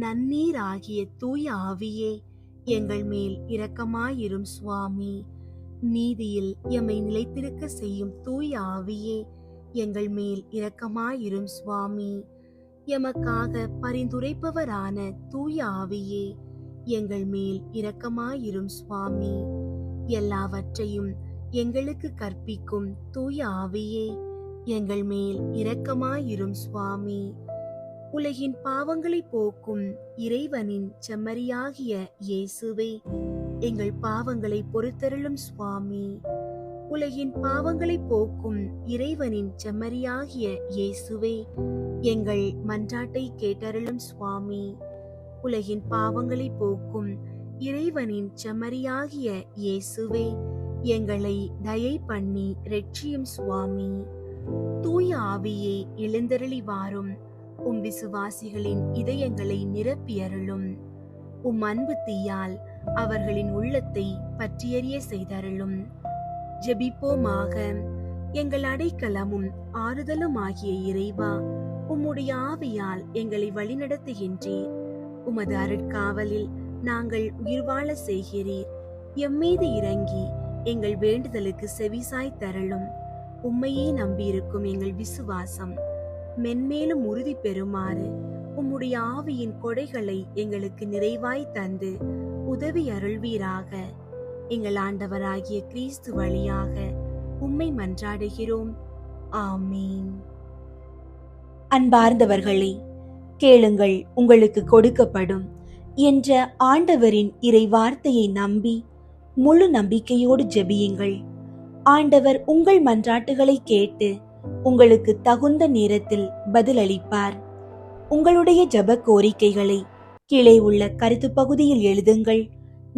நன்னீர் ஆகிய தூய ஆவியே, எங்கள் மேல் இரக்கமாயிரும் சுவாமி. நீதியில் எம்மை நிலைத்திருக்க செய்யும் தூய ஆவியே, எங்கள் மேல் இரக்கமாயிரும் சுவாமி. எமக்காக பரிந்துரைப்பவரான தூய ஆவியே, எங்கள் மேல் இரக்கமாயிரும் சுவாமி. எல்லாவற்றையும் எங்களுக்கு கற்பிக்கும் தூய ஆவியே, எங்கள் மேல் இரக்கமாயிரும் சுவாமி. உலகின் பாவங்களை போக்கும் இறைவனின் செம்மறியாகிய இயேசுவே, எங்கள் பாவங்களை பொறுத்தருளும் சுவாமி. உலகின் பாவங்களை போக்கும் இறைவனின் செம்மறியாகிய இயேசுவே, எங்கள் மன்றாட்டை கேட்டருளும் சுவாமி. உலகின் பாவங்களை போக்கும் இறைவனின் செம்மறியாகிய இயேசுவே, எங்களை தயை பண்ணி இரட்சியும் சுவாமி. தூய ஆவியே எழுந்தருளி வாரும், உம் விசுவாசிகளின் இதயங்களை நிரப்பியருளும். உம் அன்பு தீயால் அவர்களின் உள்ளத்தை பற்றியறிய செய்தருளும். ஜெபிப்போமாக. எங்கள் அடைக்கலமும் ஆறுதலும் ஆகிய இறைவா, உம்முடைய ஆவியால் எங்களை வழிநடத்துகின்றீர். உமது அருட்காவலில் நாங்கள் உயிர் வாழ செய்கிறீர். எம்மீது இறங்கி எங்கள் வேண்டுதலுக்கு செவிசாய் தரலும். உம்மையே நம்பியிருக்கும் எங்கள் விசுவாசம் மென்மேலும் உறுதி பெறுமாறு உம்முடைய ஆவியின் கொடைகளை எங்களுக்கு நிறைவாய் தந்து உதவி அருள்வீராக. எங்கள் ஆண்டவராகிய கிறிஸ்து வழியாக உம்மை மன்றாடுகிறோம். ஆமீன். அன்பார்ந்தவர்களே, கேளுங்கள் உங்களுக்கு கொடுக்கப்படும் என்ற ஆண்டவரின் இறை வார்த்தையை நம்பி முழு நம்பிக்கையோடு ஜெபியுங்கள். ஆண்டவர் உங்கள் மன்றாட்டுகளை கேட்டு உங்களுக்கு தகுந்த நேரத்தில் பதிலளிப்பார். உங்களுடைய ஜெப கோரிக்கைகளை கீழே உள்ள கருத்து பகுதியில் எழுதுங்கள்.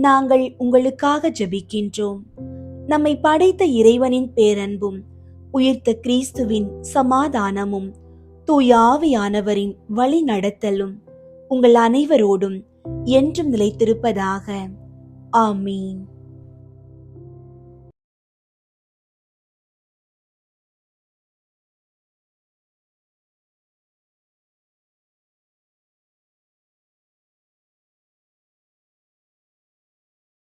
நாங்கள் உங்களுக்காக ஜெபிக்கின்றோம். நம்மை படைத்த இறைவனின் பேரன்பும் உயிர்த்த கிறிஸ்துவின் சமாதானமும் தூய ஆவியானவரின் வழி நடத்தலும் உங்கள் அனைவரோடும் என்றும் நிலைத்திருப்பதாக. ஆமீன்.